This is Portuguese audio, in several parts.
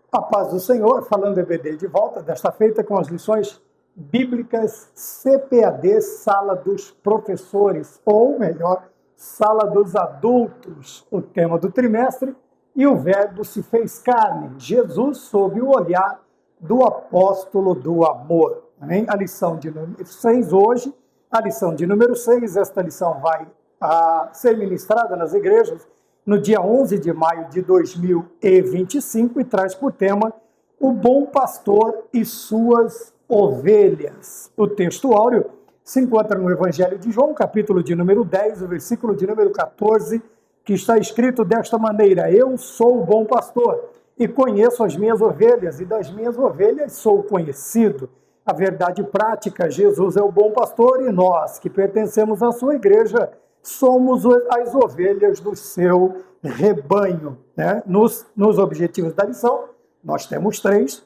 A paz do Senhor, falando EBD de volta, desta feita com as lições bíblicas CPAD, Sala dos Professores, ou melhor, Sala dos Adultos, o tema do trimestre, e o Verbo se fez carne, Jesus sob o olhar do apóstolo do amor. Amém? A lição de número 6 hoje, a lição de número 6, esta lição vai ser ministrada nas igrejas no dia 11 de maio de 2025 e traz por tema o bom pastor e suas ovelhas. O texto áureo se encontra no Evangelho de João, capítulo de número 10, o versículo de número 14, que está escrito desta maneira: eu sou o bom pastor e conheço as minhas ovelhas, e das minhas ovelhas sou conhecido. A verdade prática, Jesus é o bom pastor e nós, que pertencemos à sua igreja, somos as ovelhas do seu rebanho. Né? Nos objetivos da lição, nós temos 3.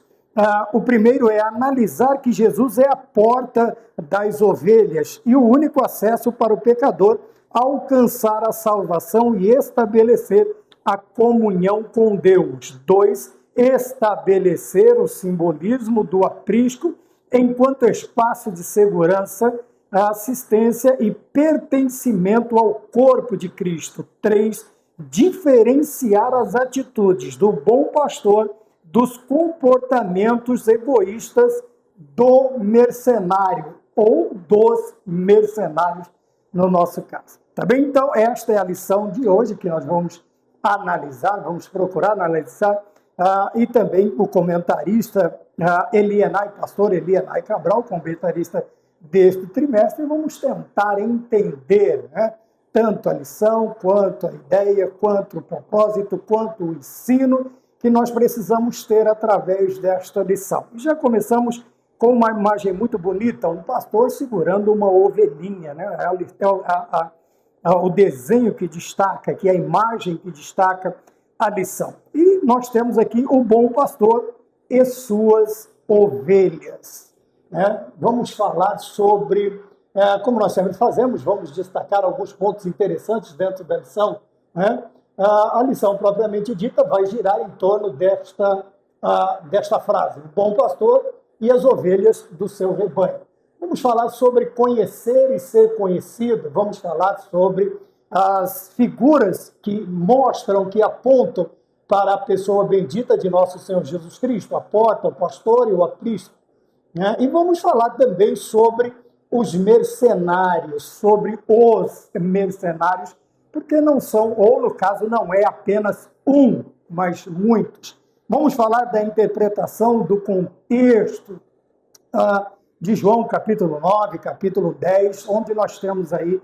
O primeiro é analisar que Jesus é a porta das ovelhas e o único acesso para o pecador a alcançar a salvação e estabelecer a comunhão com Deus. 2, estabelecer o simbolismo do aprisco enquanto espaço de segurança, assistência e pertencimento ao corpo de Cristo. 3, diferenciar as atitudes do bom pastor dos comportamentos egoístas do mercenário, ou dos mercenários, no nosso caso. Tá bem? Então, esta é a lição de hoje que nós vamos analisar, vamos procurar analisar, e também o comentarista pastor Elienay Cabral, comentarista deste trimestre, vamos tentar entender, né, tanto a lição, quanto a ideia, quanto o propósito, quanto o ensino que nós precisamos ter através desta lição. E já começamos com uma imagem muito bonita, um pastor segurando uma ovelhinha, né? O desenho que destaca, que é a imagem que destaca a lição. E nós temos aqui o bom pastor e suas ovelhas. Né? Vamos falar sobre, como nós sempre fazemos, vamos destacar alguns pontos interessantes dentro da lição. Né? A lição propriamente dita vai girar em torno desta frase: o bom pastor e as ovelhas do seu rebanho. Vamos falar sobre conhecer e ser conhecido, vamos falar sobre as figuras que mostram, que apontam para a pessoa bendita de nosso Senhor Jesus Cristo, a porta, o pastor e o aprisco. Né? E vamos falar também sobre os mercenários, porque não são, ou no caso não é apenas um, mas muitos. Vamos falar da interpretação do contexto de João, capítulo 9, capítulo 10, onde nós temos aí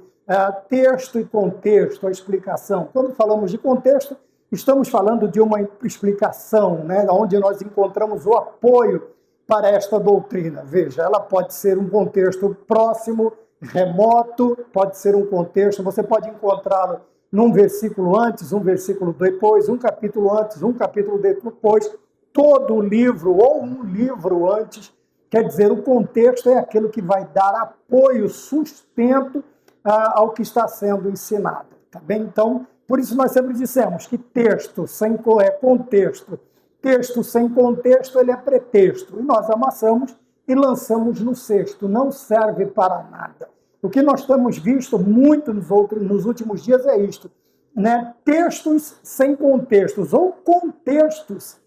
texto e contexto, a explicação. Quando falamos de contexto, estamos falando de uma explicação, né, onde nós encontramos o apoio para esta doutrina. Veja, ela pode ser um contexto próximo, remoto, pode ser um contexto, você pode encontrá-lo num versículo antes, um versículo depois, um capítulo antes, um capítulo depois, todo o livro ou um livro antes. Quer dizer, o contexto é aquilo que vai dar apoio, sustento ao que está sendo ensinado. Tá bem? Então, por isso nós sempre dissemos que texto sem contexto, texto sem contexto, ele é pretexto. E nós amassamos e lançamos no cesto, não serve para nada. O que nós temos visto muito nos últimos dias é isto, né? Textos sem contextos, ou contextos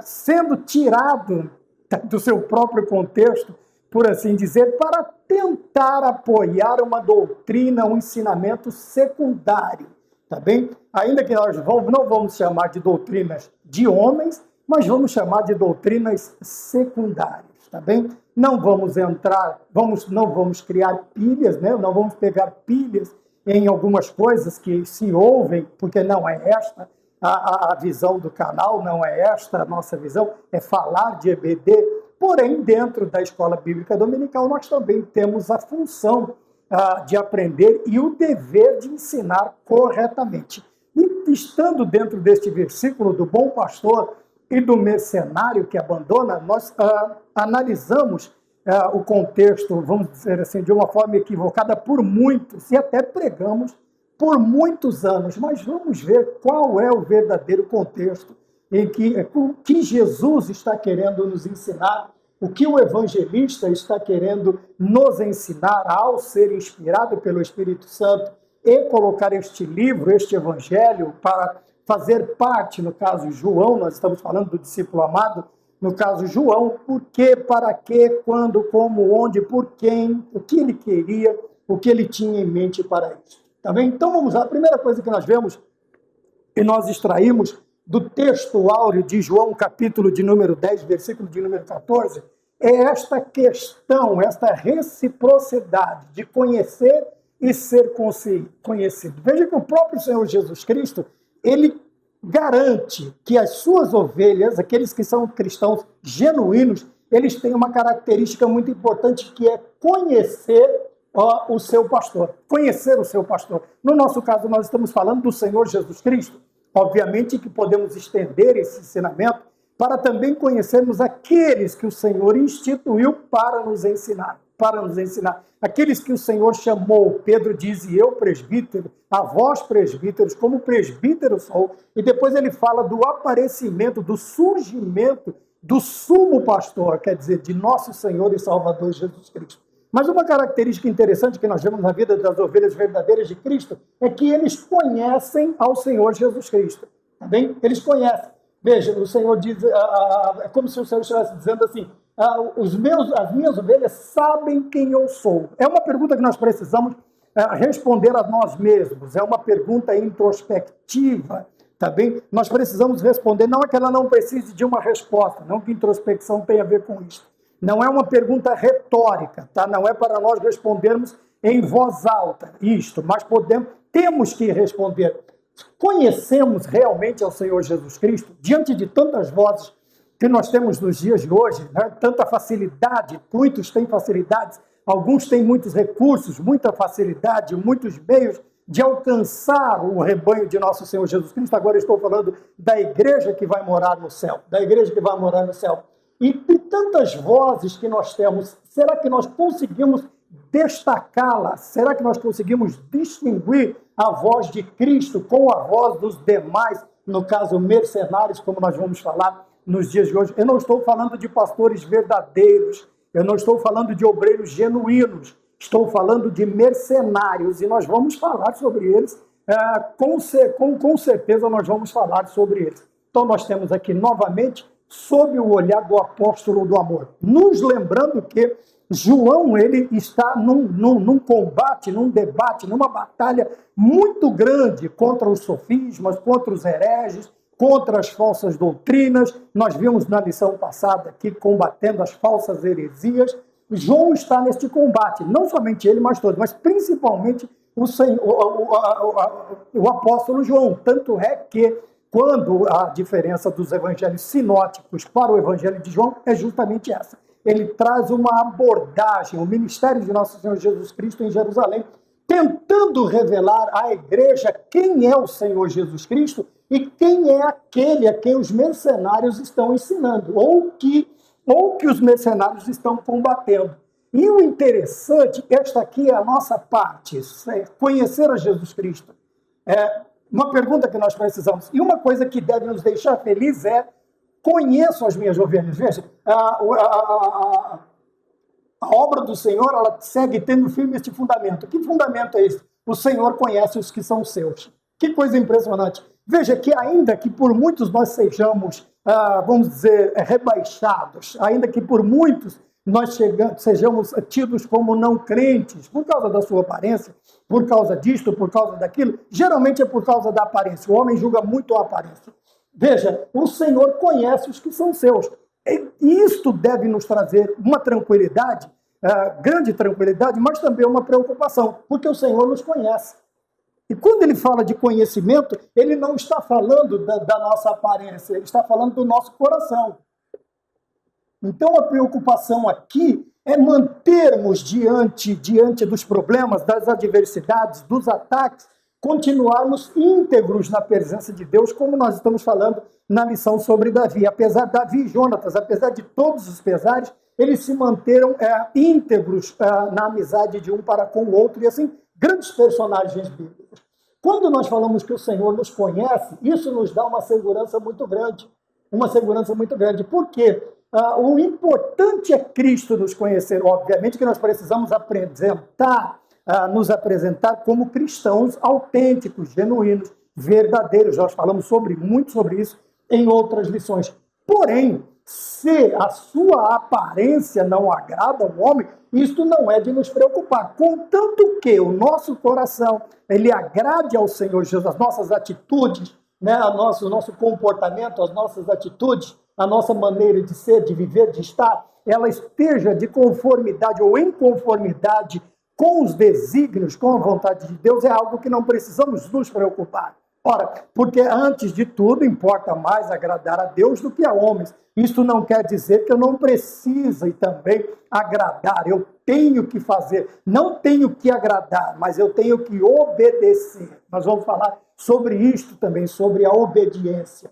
sendo tirados do seu próprio contexto, por assim dizer, para tentar apoiar uma doutrina, um ensinamento secundário, tá bem? Ainda que nós não vamos chamar de doutrinas de homens, mas vamos chamar de doutrinas secundárias, tá bem? Não vamos não vamos criar pilhas, né? Não vamos pegar pilhas em algumas coisas que se ouvem, porque não é esta a visão do canal, não é esta a nossa visão, é falar de EBD. Porém, dentro da Escola Bíblica Dominical, nós também temos a função de aprender e o dever de ensinar corretamente. E estando dentro deste versículo do bom pastor e do mercenário que abandona, nós analisamos o contexto, vamos dizer assim, de uma forma equivocada por muitos, e até pregamos por muitos anos, mas vamos ver qual é o verdadeiro contexto em que o que Jesus está querendo nos ensinar, o que o evangelista está querendo nos ensinar ao ser inspirado pelo Espírito Santo e colocar este livro, este evangelho, para fazer parte, no caso João, nós estamos falando do discípulo amado, no caso João, por quê, para quê, quando, como, onde, por quem, o que ele queria, o que ele tinha em mente para isso. Tá bem? Então vamos lá, a primeira coisa que nós vemos e nós extraímos do texto áureo de João, capítulo de número 10, versículo de número 14, é esta questão, esta reciprocidade de conhecer e ser conhecido. Veja que o próprio Senhor Jesus Cristo, ele garante que as suas ovelhas, aqueles que são cristãos genuínos, eles têm uma característica muito importante, que é conhecer o seu pastor. Conhecer o seu pastor. No nosso caso, nós estamos falando do Senhor Jesus Cristo. Obviamente que podemos estender esse ensinamento para também conhecermos aqueles que o Senhor instituiu para nos ensinar. Aqueles que o Senhor chamou. Pedro diz, e eu presbítero, a vós presbíteros, como presbítero sou. E depois ele fala do aparecimento, do surgimento do sumo pastor, quer dizer, de nosso Senhor e Salvador Jesus Cristo. Mas uma característica interessante que nós vemos na vida das ovelhas verdadeiras de Cristo é que eles conhecem ao Senhor Jesus Cristo. Tá bem? Eles conhecem. Veja, o Senhor diz, é como se o Senhor estivesse dizendo assim, as minhas ovelhas sabem quem eu sou. É uma pergunta que nós precisamos responder a nós mesmos. É uma pergunta introspectiva. Tá bem? Nós precisamos responder. Não é que ela não precise de uma resposta. Não que introspecção tenha a ver com isso. Não é uma pergunta retórica, tá? Não é para nós respondermos em voz alta isto, mas temos que responder. Conhecemos realmente ao Senhor Jesus Cristo? Diante de tantas vozes que nós temos nos dias de hoje, né? Tanta facilidade, muitos têm facilidades, alguns têm muitos recursos, muita facilidade, muitos meios de alcançar o rebanho de nosso Senhor Jesus Cristo. Agora estou falando da igreja que vai morar no céu, E de tantas vozes que nós temos, será que nós conseguimos destacá-las? Será que nós conseguimos distinguir a voz de Cristo com a voz dos demais, no caso mercenários, como nós vamos falar nos dias de hoje? Eu não estou falando de pastores verdadeiros, eu não estou falando de obreiros genuínos, estou falando de mercenários, e nós vamos falar sobre eles, com certeza nós vamos falar sobre eles. Então nós temos aqui novamente sob o olhar do apóstolo do amor. Nos lembrando que João, ele está num combate, num debate, numa batalha muito grande contra os sofismas, contra os hereges, contra as falsas doutrinas. Nós vimos na lição passada aqui, combatendo as falsas heresias. João está neste combate, não somente ele, mas todos, mas principalmente o apóstolo João. Tanto é que quando a diferença dos evangelhos sinóticos para o evangelho de João é justamente essa. Ele traz uma abordagem, o ministério de nosso Senhor Jesus Cristo em Jerusalém, tentando revelar à igreja quem é o Senhor Jesus Cristo e quem é aquele a quem os mercenários estão ensinando, ou que os mercenários estão combatendo. E o interessante, esta aqui é a nossa parte, conhecer a Jesus Cristo. Uma pergunta que nós precisamos, e uma coisa que deve nos deixar felizes é: conheço as minhas ovelhas. Veja, a obra do Senhor, ela segue tendo firme este fundamento. Que fundamento é esse? O Senhor conhece os que são seus. Que coisa impressionante. Veja que ainda que por muitos nós sejamos, vamos dizer, rebaixados, ainda que por muitos nós sejamos tidos como não crentes, por causa da sua aparência, por causa disto, por causa daquilo, geralmente é por causa da aparência. O homem julga muito a aparência. Veja, o Senhor conhece os que são seus. E isto deve nos trazer uma tranquilidade, grande tranquilidade, mas também uma preocupação, porque o Senhor nos conhece. E quando ele fala de conhecimento, ele não está falando da nossa aparência, ele está falando do nosso coração. Então a preocupação aqui é mantermos diante dos problemas, das adversidades, dos ataques, continuarmos íntegros na presença de Deus, como nós estamos falando na lição sobre Davi. Apesar de Davi e Jonatas, apesar de todos os pesares, eles se manteram íntegros na amizade de um para com o outro, e assim, grandes personagens bíblicos. Quando nós falamos que o Senhor nos conhece, isso nos dá uma segurança muito grande. uma segurança muito grande. Por quê? O importante é Cristo nos conhecer. Obviamente que nós precisamos nos apresentar como cristãos autênticos, genuínos, verdadeiros. Nós falamos muito sobre isso em outras lições. Porém, se a sua aparência não agrada ao homem, isto não é de nos preocupar. Contanto que o nosso coração ele agrade ao Senhor Jesus, as nossas atitudes, né, o nosso comportamento, as nossas atitudes, a nossa maneira de ser, de viver, de estar, ela esteja de conformidade ou em conformidade com os desígnios, com a vontade de Deus, é algo que não precisamos nos preocupar. Ora, porque antes de tudo importa mais agradar a Deus do que a homens. Isso não quer dizer que eu não precise também agradar, eu tenho que fazer, não tenho que agradar, mas eu tenho que obedecer. Nós vamos falar sobre isto também, sobre a obediência.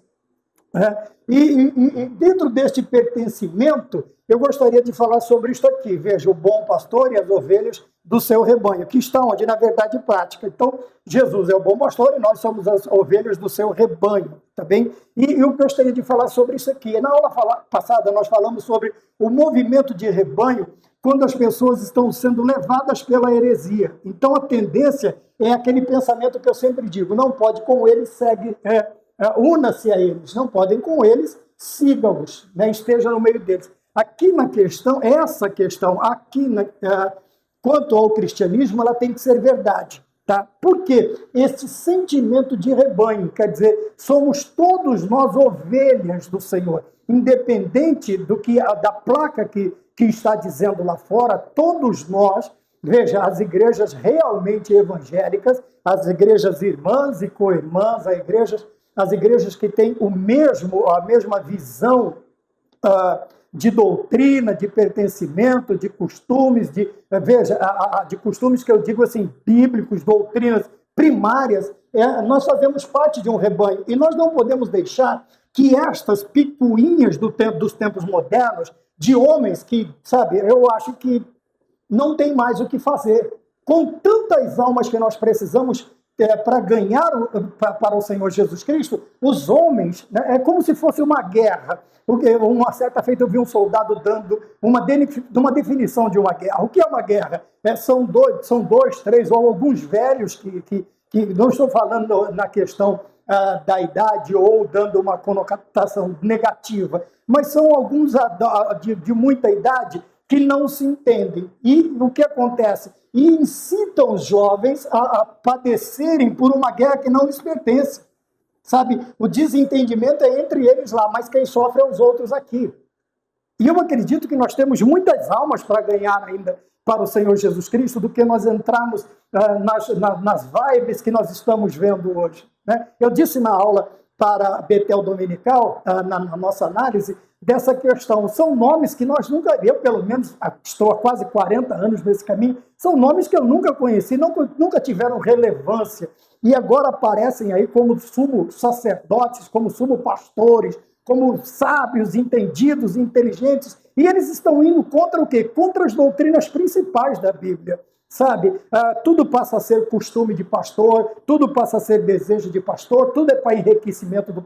E dentro deste pertencimento, eu gostaria de falar sobre isso aqui. Veja, o bom pastor e as ovelhas do seu rebanho, que está onde? Na verdade prática. Então, Jesus é o bom pastor e nós somos as ovelhas do seu rebanho, tá bem? E eu gostaria de falar sobre isso aqui. Na aula passada, nós falamos sobre o movimento de rebanho quando as pessoas estão sendo levadas pela heresia. Então, a tendência é aquele pensamento que eu sempre digo, não pode com eles, segue... una-se a eles, não podem com eles, siga-os, né? Esteja no meio deles. Aqui na questão, essa questão, quanto ao cristianismo, ela tem que ser verdade. Tá? Por quê? Esse sentimento de rebanho, quer dizer, somos todos nós ovelhas do Senhor, independente da placa que está dizendo lá fora, todos nós, veja, as igrejas realmente evangélicas, as igrejas irmãs e co-irmãs, as igrejas que têm a mesma visão de doutrina, de pertencimento, de costumes, de costumes que eu digo assim, bíblicos, doutrinas primárias, nós fazemos parte de um rebanho e nós não podemos deixar que estas picuinhas dos tempos modernos, de homens que, sabe, eu acho que não tem mais o que fazer. Com tantas almas que nós precisamos para ganhar para o Senhor Jesus Cristo, os homens, né, é como se fosse uma guerra. Uma certa feita eu vi um soldado dando uma definição de uma guerra. O que é uma guerra? São dois, três, ou alguns velhos que não estou falando na questão da idade ou dando uma conotação negativa, mas são alguns de muita idade que não se entendem. E o que acontece? E incitam os jovens a padecerem por uma guerra que não lhes pertence. Sabe, o desentendimento é entre eles lá, mas quem sofre é os outros aqui. E eu acredito que nós temos muitas almas para ganhar ainda para o Senhor Jesus Cristo do que nós entrarmos nas vibes que nós estamos vendo hoje. Né? Eu disse na aula para Betel Dominical, na nossa análise, dessa questão. São nomes que nós nunca, eu pelo menos estou há quase 40 anos nesse caminho, são nomes que eu nunca conheci, nunca tiveram relevância, e agora aparecem aí como sumo sacerdotes, como sumo pastores, como sábios, entendidos, inteligentes, e eles estão indo contra o quê? Contra as doutrinas principais da Bíblia. Sabe, tudo passa a ser costume de pastor, tudo passa a ser desejo de pastor, tudo é para enriquecimento do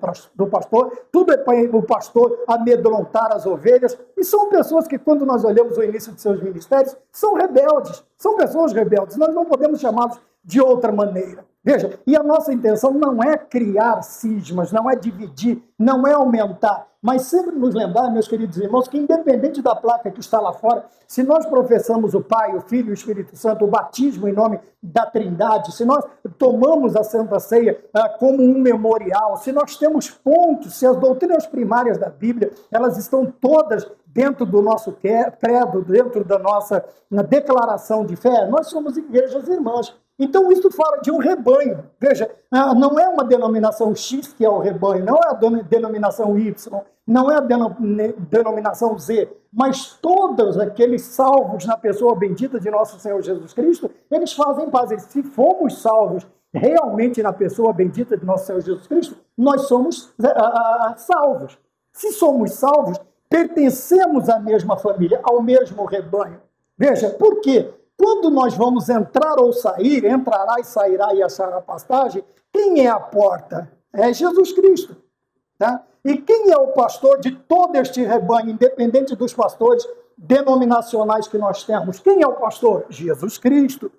pastor, tudo é para o pastor amedrontar as ovelhas, e são pessoas que, quando nós olhamos o início de seus ministérios, são rebeldes, são pessoas rebeldes, nós não podemos chamá-los de outra maneira. Veja, e a nossa intenção não é criar cismas, não é dividir, não é aumentar, mas sempre nos lembrar, meus queridos irmãos, que independente da placa que está lá fora, se nós professamos o Pai, o Filho e o Espírito Santo, o batismo em nome da Trindade, se nós tomamos a Santa Ceia como um memorial, se nós temos pontos, se as doutrinas primárias da Bíblia, elas estão todas dentro do nosso credo, dentro da nossa declaração de fé, nós somos igrejas irmãs. Então, isso fala de um rebanho. Veja, não é uma denominação X que é o rebanho, não é a denominação Y, não é a denominação Z, mas todos aqueles salvos na pessoa bendita de nosso Senhor Jesus Cristo, eles fazem parte. Se fomos salvos realmente na pessoa bendita de nosso Senhor Jesus Cristo, nós somos salvos. Se somos salvos, pertencemos à mesma família, ao mesmo rebanho. Veja, por quê? Quando nós vamos entrar ou sair, entrará e sairá e achará pastagem, quem é a porta? É Jesus Cristo. Tá? E quem é o pastor de todo este rebanho, independente dos pastores denominacionais que nós temos? Quem é o pastor? Jesus Cristo.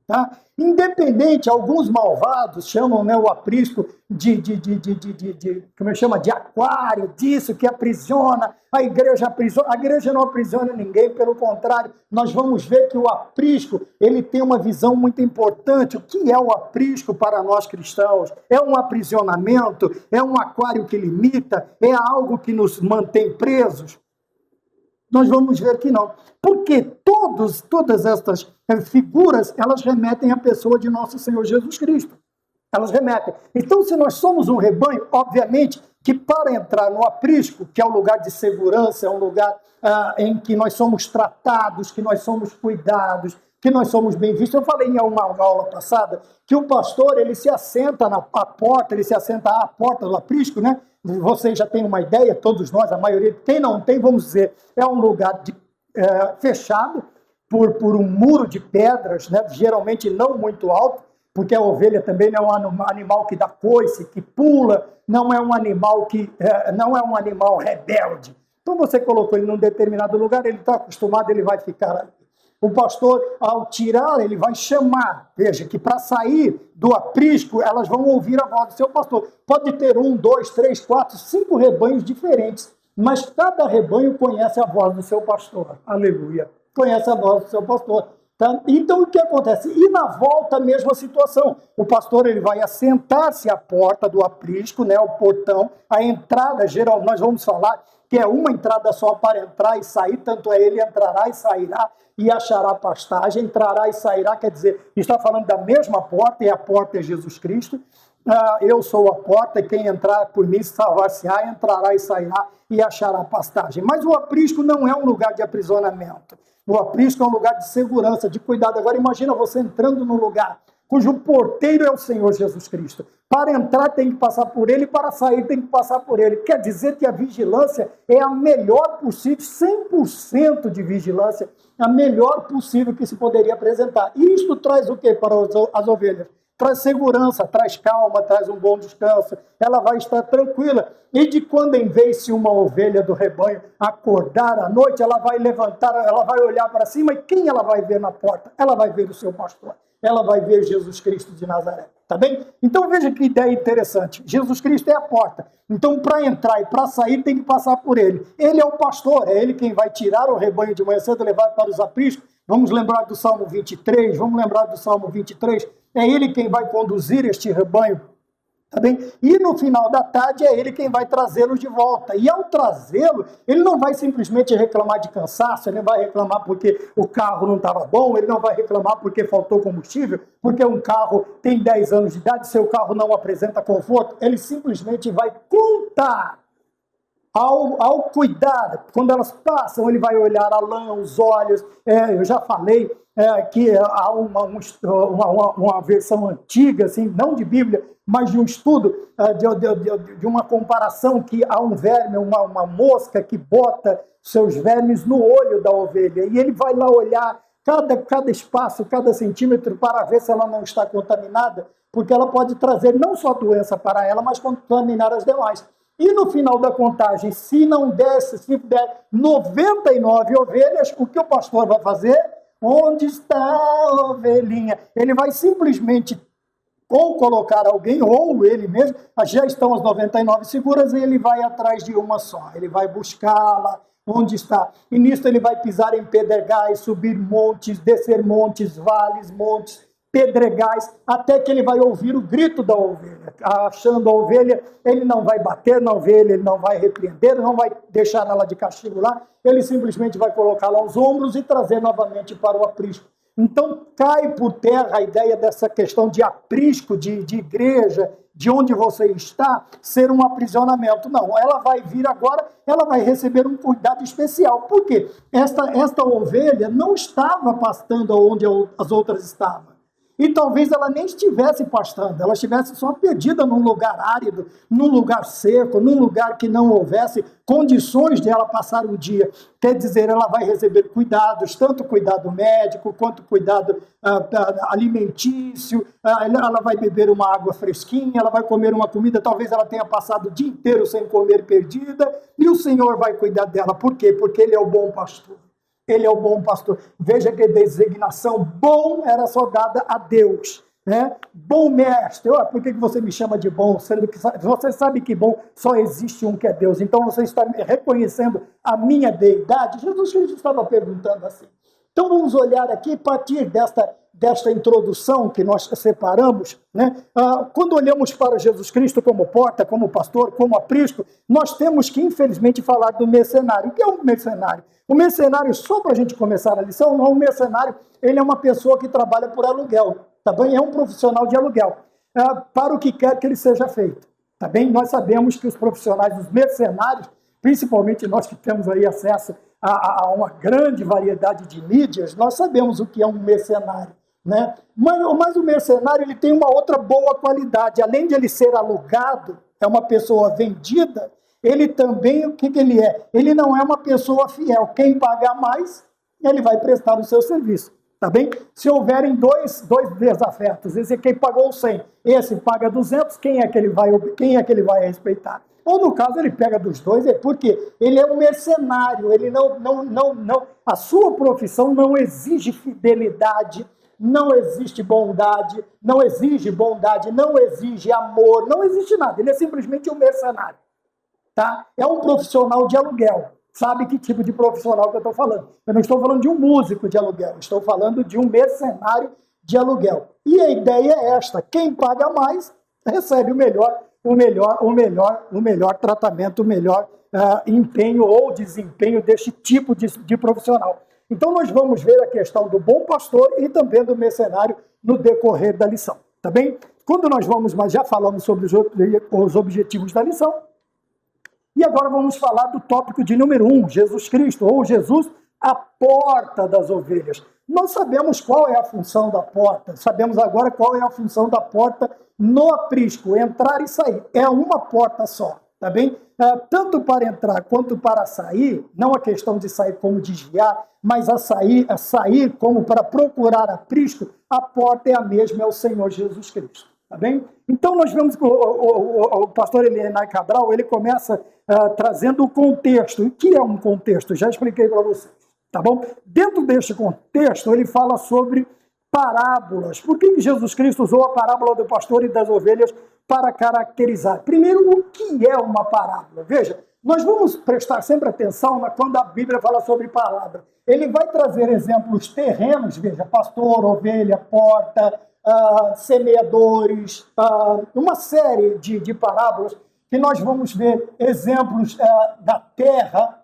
Tá? Independente, alguns malvados chamam, né, o aprisco como eu chamo, de aquário, disso que aprisiona, a igreja não aprisiona ninguém, pelo contrário, nós vamos ver que o aprisco, ele tem uma visão muito importante. O que é o aprisco para nós cristãos? É um aprisionamento? É um aquário que limita? É algo que nos mantém presos? Nós vamos ver que não. Porque todas estas figuras, elas remetem à pessoa de nosso Senhor Jesus Cristo. Elas remetem. Então, se nós somos um rebanho, obviamente que para entrar no aprisco, que é um lugar de segurança, é um lugar em que nós somos tratados, que nós somos cuidados, que nós somos bem vistos. Eu falei em uma aula passada que o pastor, ele se assenta à porta do aprisco, né? Vocês já têm uma ideia, todos nós, a maioria, quem não tem, vamos dizer, é um lugar fechado por um muro de pedras, né? Geralmente não muito alto, porque a ovelha também não é um animal que dá coice, que pula, não é um animal rebelde. Então você colocou ele num determinado lugar, ele está acostumado, ele vai ficar ali. O pastor, ao tirar, ele vai chamar. Veja que para sair do aprisco, elas vão ouvir a voz do seu pastor. Pode ter 1, 2, 3, 4, 5 rebanhos diferentes, mas cada rebanho conhece a voz do seu pastor. Aleluia. Conhece a voz do seu pastor. Tá? Então, o que acontece? E na volta, a mesma situação. O pastor, ele vai assentar-se à porta do aprisco, né, o portão, a entrada, geral, nós vamos falar que é uma entrada só para entrar e sair, tanto é ele entrará e sairá e achará pastagem, entrará e sairá, quer dizer, está falando da mesma porta, e a porta é Jesus Cristo. Eu sou a porta, e quem entrar por mim salvar-se-á, entrará e sairá e achará pastagem. Mas o aprisco não é um lugar de aprisionamento. O aprisco é um lugar de segurança, de cuidado. Agora imagina você entrando num lugar cujo porteiro é o Senhor Jesus Cristo. Para entrar tem que passar por ele, para sair tem que passar por ele. Quer dizer que a vigilância é a melhor possível, 100% de vigilância, a melhor possível que se poderia apresentar. E isto traz o quê para as ovelhas? Traz segurança, traz calma, traz um bom descanso. Ela vai estar tranquila. E de quando em vez se uma ovelha do rebanho acordar à noite, ela vai levantar, ela vai olhar para cima, e quem ela vai ver na porta? Ela vai ver o seu pastor. Ela vai ver Jesus Cristo de Nazaré, tá bem? Então veja que ideia interessante. Jesus Cristo é a porta. Então para entrar e para sair tem que passar por ele. Ele é o pastor, é ele quem vai tirar o rebanho de manhã cedo e levar para os apriscos. Vamos lembrar do Salmo 23, é ele quem vai conduzir este rebanho. Tá bem? E no final da tarde é ele quem vai trazê-lo de volta. E ao trazê-lo, ele não vai simplesmente reclamar de cansaço, ele não vai reclamar porque o carro não estava bom, ele não vai reclamar porque faltou combustível, porque um carro tem 10 anos de idade, seu carro não apresenta conforto. Ele simplesmente vai contar. Ao cuidar, quando elas passam, ele vai olhar a lã, os olhos. Eu já falei que há uma versão antiga, assim, não de Bíblia, mas de um estudo, de uma comparação que há um verme, uma mosca que bota seus vermes no olho da ovelha. E ele vai lá olhar cada espaço, cada centímetro, para ver se ela não está contaminada, porque ela pode trazer não só doença para ela, mas contaminar as demais. E no final da contagem, se der 99 ovelhas, o que o pastor vai fazer? Onde está a ovelhinha? Ele vai simplesmente ou colocar alguém, ou ele mesmo, já estão as 99 seguras, e ele vai atrás de uma só. Ele vai buscá-la, onde está. E nisso ele vai pisar em pedregais, subir montes, descer montes, vales, montes, pedregais, até que ele vai ouvir o grito da ovelha. Achando a ovelha, ele não vai bater na ovelha, ele não vai repreender, não vai deixar ela de castigo lá, ele simplesmente vai colocá-la aos ombros e trazer novamente para o aprisco. Então cai por terra a ideia dessa questão de aprisco, de igreja, de onde você está, ser um aprisionamento. Não, ela vai vir agora, ela vai receber um cuidado especial. Por quê? Esta ovelha não estava pastando onde as outras estavam. E talvez ela nem estivesse pastando, ela estivesse só perdida num lugar árido, num lugar seco, num lugar que não houvesse condições de ela passar o dia. Quer dizer, ela vai receber cuidados, tanto cuidado médico, quanto cuidado alimentício, ela vai beber uma água fresquinha, ela vai comer uma comida, talvez ela tenha passado o dia inteiro sem comer, perdida, e o Senhor vai cuidar dela. Por quê? Porque Ele é o bom pastor. Ele é o bom pastor. Veja que a designação bom era só dada a Deus. Né? Bom mestre. Por que você me chama de bom? Sendo que você sabe que bom só existe um que é Deus. Então você está reconhecendo a minha deidade? Jesus Cristo estava perguntando assim. Então vamos olhar aqui a partir desta introdução que nós separamos, né? Quando olhamos para Jesus Cristo como porta, como pastor, como aprisco, nós temos que, infelizmente, falar do mercenário. O que é um mercenário? O mercenário, só para a gente começar a lição, não, o mercenário ele é uma pessoa que trabalha por aluguel, tá bem? É um profissional de aluguel, para o que quer que ele seja feito, tá bem? Nós sabemos que os profissionais, os mercenários, principalmente nós que temos aí acesso a uma grande variedade de mídias, nós sabemos o que é um mercenário, né? Mas o mercenário ele tem uma outra boa qualidade. Além de ele ser alugado, é uma pessoa vendida, ele também, o que ele é? Ele não é uma pessoa fiel. Quem pagar mais, ele vai prestar o seu serviço, tá bem? Se houverem dois desafetos, esse é quem pagou 100, esse paga 200, quem é que ele vai respeitar? Ou, no caso, ele pega dos dois, porque ele é um mercenário, ele não, a sua profissão não exige fidelidade, não existe bondade, não exige bondade, não exige amor, não existe nada, ele é simplesmente um mercenário, tá? É um profissional de aluguel. Sabe que tipo de profissional que eu estou falando? Eu não estou falando de um músico de aluguel, estou falando de um mercenário de aluguel. E a ideia é esta: quem paga mais recebe o melhor tratamento, o melhor empenho ou desempenho deste tipo de profissional. Então nós vamos ver a questão do bom pastor e também do mercenário no decorrer da lição, tá bem? Quando nós vamos, mas já falamos sobre os objetivos da lição, e agora vamos falar do tópico de número 1, Jesus Cristo, ou Jesus, a porta das ovelhas. Nós sabemos qual é a função da porta, sabemos agora qual é a função da porta no aprisco, entrar e sair. É uma porta só, tá bem? Tanto para entrar quanto para sair, não a questão de sair como desviar, mas a sair como para procurar aprisco, a porta é a mesma, é o Senhor Jesus Cristo, tá bem? Então nós vemos que o pastor Elienay Cabral, ele começa trazendo o contexto. O que é um contexto? Já expliquei para vocês, tá bom? Dentro deste contexto, ele fala sobre parábolas. Por que Jesus Cristo usou a parábola do pastor e das ovelhas para caracterizar? Primeiro, o que é uma parábola? Veja, nós vamos prestar sempre atenção quando a Bíblia fala sobre parábola. Ele vai trazer exemplos terrenos, veja, pastor, ovelha, porta, semeadores, uma série de parábolas que nós vamos ver exemplos da terra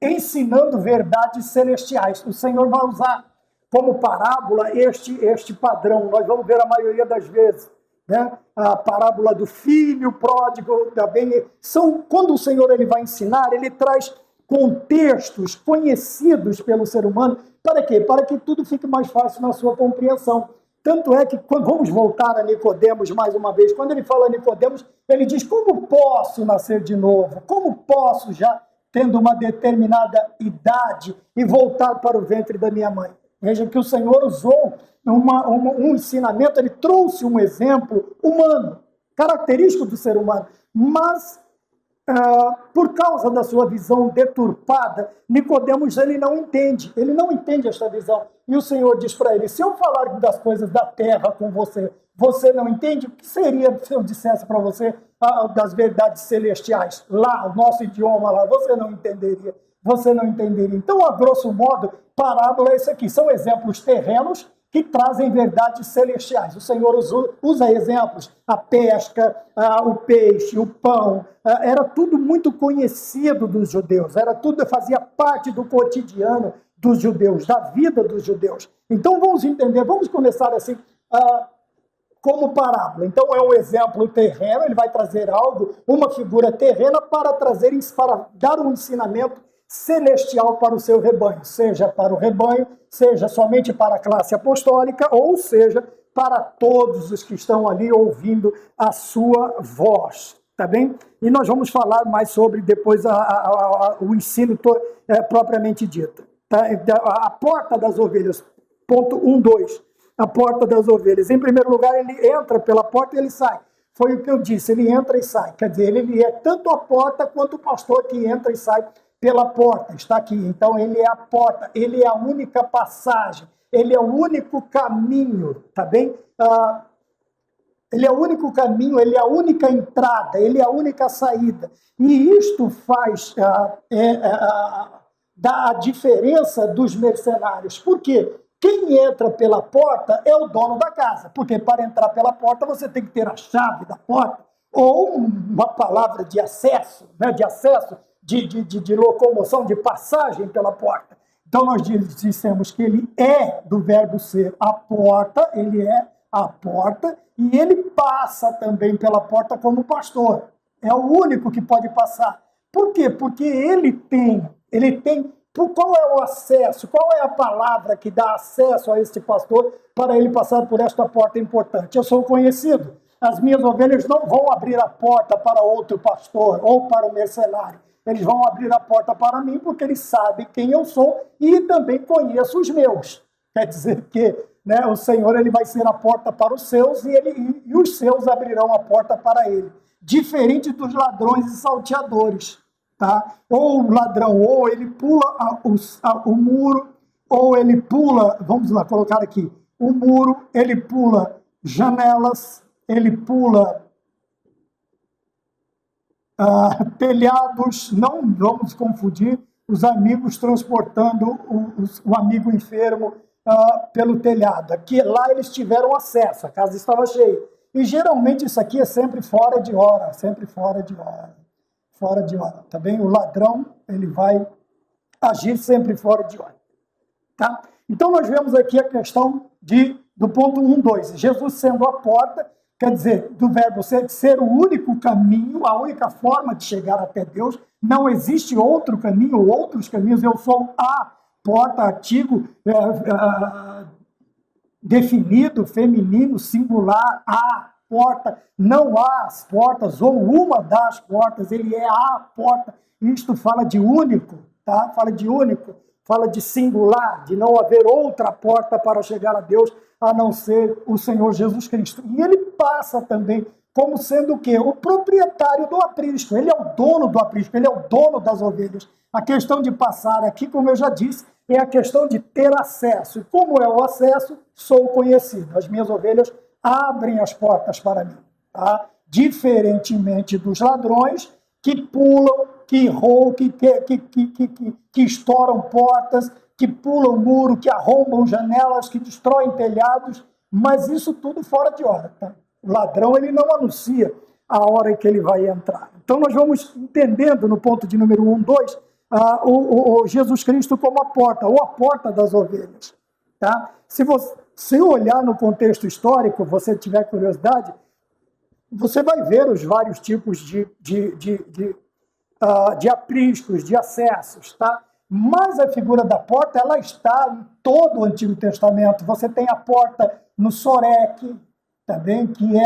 ensinando verdades celestiais. O Senhor vai usar como parábola este padrão. Nós vamos ver a maioria das vezes, né? A parábola do filho pródigo também. Quando o Senhor ele vai ensinar, ele traz contextos conhecidos pelo ser humano. Para quê? Para que tudo fique mais fácil na sua compreensão. Tanto é que, vamos voltar a Nicodemos mais uma vez, quando ele fala a Nicodemos, ele diz: como posso nascer de novo? Como posso, já tendo uma determinada idade, e voltar para o ventre da minha mãe? Veja que o Senhor usou um ensinamento, ele trouxe um exemplo humano, característico do ser humano, mas por causa da sua visão deturpada, Nicodemos ele não entende esta visão. E o Senhor diz para ele: se eu falar das coisas da terra com você, você não entende? O que seria se eu dissesse para você das verdades celestiais? Lá, o nosso idioma lá, você não entenderia. Então, a grosso modo, parábola é isso aqui. São exemplos terrenos que trazem verdades celestiais. O Senhor usa exemplos, a pesca, o peixe, o pão, era tudo muito conhecido dos judeus, fazia parte do cotidiano dos judeus, da vida dos judeus. Então vamos entender, vamos começar assim, como parábola. Então é um exemplo terreno, ele vai trazer algo, uma figura terrena para dar um ensinamento celestial para o seu rebanho, seja para o rebanho, seja somente para a classe apostólica, ou seja, para todos os que estão ali ouvindo a sua voz, tá bem? E nós vamos falar mais sobre depois o ensino propriamente dito. Tá? A porta das ovelhas, ponto 1, 2, a porta das ovelhas. Em primeiro lugar, ele entra pela porta e ele sai. Foi o que eu disse, ele entra e sai. Quer dizer, ele é tanto a porta quanto o pastor que entra e sai pela porta. Está aqui. Então, ele é a porta, ele é a única passagem, ele é o único caminho, tá bem? Ele é o único caminho, ele é a única entrada, ele é a única saída. E isto faz da diferença dos mercenários. Por quê? Quem entra pela porta é o dono da casa, porque para entrar pela porta você tem que ter a chave da porta ou uma palavra de acesso, né, de locomoção, de passagem pela porta. Então nós dissemos que ele é do verbo ser a porta, ele é a porta e ele passa também pela porta como pastor. É o único que pode passar. Por quê? Porque ele tem qual é o acesso, qual é a palavra que dá acesso a este pastor para ele passar por esta porta importante? Eu sou conhecido. As minhas ovelhas não vão abrir a porta para outro pastor ou para o mercenário. Eles vão abrir a porta para mim porque eles sabem quem eu sou e também conheço os meus. Quer dizer que, né, o Senhor ele vai ser a porta para os seus e os seus abrirão a porta para ele. Diferente dos ladrões e salteadores. Tá? Ou o ladrão, ou ele pula o muro, ou ele pula, vamos lá colocar aqui, o muro, ele pula janelas, ele pula telhados, não vamos confundir os amigos transportando o amigo enfermo pelo telhado. Aqui, lá eles tiveram acesso, a casa estava cheia. E geralmente isso aqui é sempre fora de hora, fora de hora, tá bem? O ladrão, ele vai agir sempre fora de hora, tá? Então, nós vemos aqui a questão do ponto 1, 2. Jesus sendo a porta, quer dizer, do verbo ser o único caminho, a única forma de chegar até Deus. Não existe outro caminho ou outros caminhos. Eu sou a porta, artigo definido, feminino, singular, a porta, não há as portas, ou uma das portas, ele é a porta. Isto fala de único, tá? Fala de único, fala de singular, de não haver outra porta para chegar a Deus, a não ser o Senhor Jesus Cristo. E ele passa também como sendo o quê? O proprietário do aprisco. Ele é o dono do aprisco, ele é o dono das ovelhas. A questão de passar aqui, como eu já disse, é a questão de ter acesso. E como é o acesso, sou conhecido. As minhas ovelhas abrem as portas para mim, tá? Diferentemente dos ladrões que pulam, que roubam, que estouram portas, que pulam muro, que arrombam janelas, que destroem telhados, mas isso tudo fora de hora, tá? O ladrão, ele não anuncia a hora em que ele vai entrar. Então nós vamos entendendo no ponto de número 1, 2, o Jesus Cristo como a porta, ou a porta das ovelhas, tá? Se olhar no contexto histórico, você tiver curiosidade, você vai ver os vários tipos de apriscos, de acessos, tá? Mas a figura da porta, ela está em todo o Antigo Testamento. Você tem a porta no Soreque, também, que é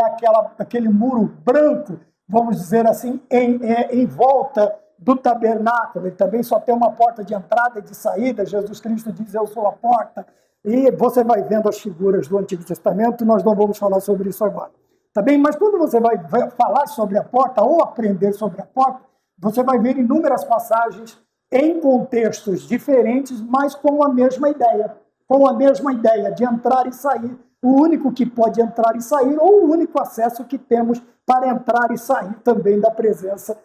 aquele muro branco, vamos dizer assim, em volta do tabernáculo. Ele também só tem uma porta de entrada e de saída. Jesus Cristo diz, eu sou a porta. E você vai vendo as figuras do Antigo Testamento, nós não vamos falar sobre isso agora. Tá bem? Mas quando você vai falar sobre a porta ou aprender sobre a porta, você vai ver inúmeras passagens em contextos diferentes, mas com a mesma ideia. Com a mesma ideia de entrar e sair. O único que pode entrar e sair, ou o único acesso que temos para entrar e sair também da presença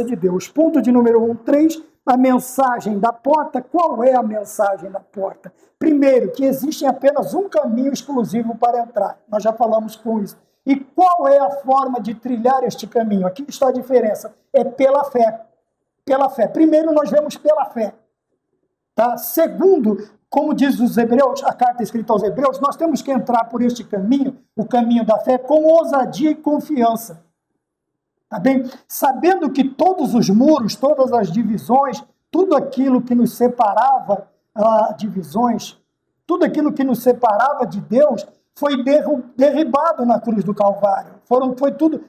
de Deus. Ponto de número 1, 3, a mensagem da porta. Qual é a mensagem da porta? Primeiro, que existe apenas um caminho exclusivo para entrar. Nós já falamos com isso. E qual é a forma de trilhar este caminho? Aqui está a diferença. É pela fé. Pela fé. Primeiro, nós vemos pela fé. Tá? Segundo, como diz os Hebreus, a carta escrita aos Hebreus, nós temos que entrar por este caminho, o caminho da fé, com ousadia e confiança. Tá bem? Sabendo que todos os muros, todas as divisões, tudo aquilo que nos separava, divisões, tudo aquilo que nos separava de Deus foi derribado na cruz do Calvário. Foi tudo,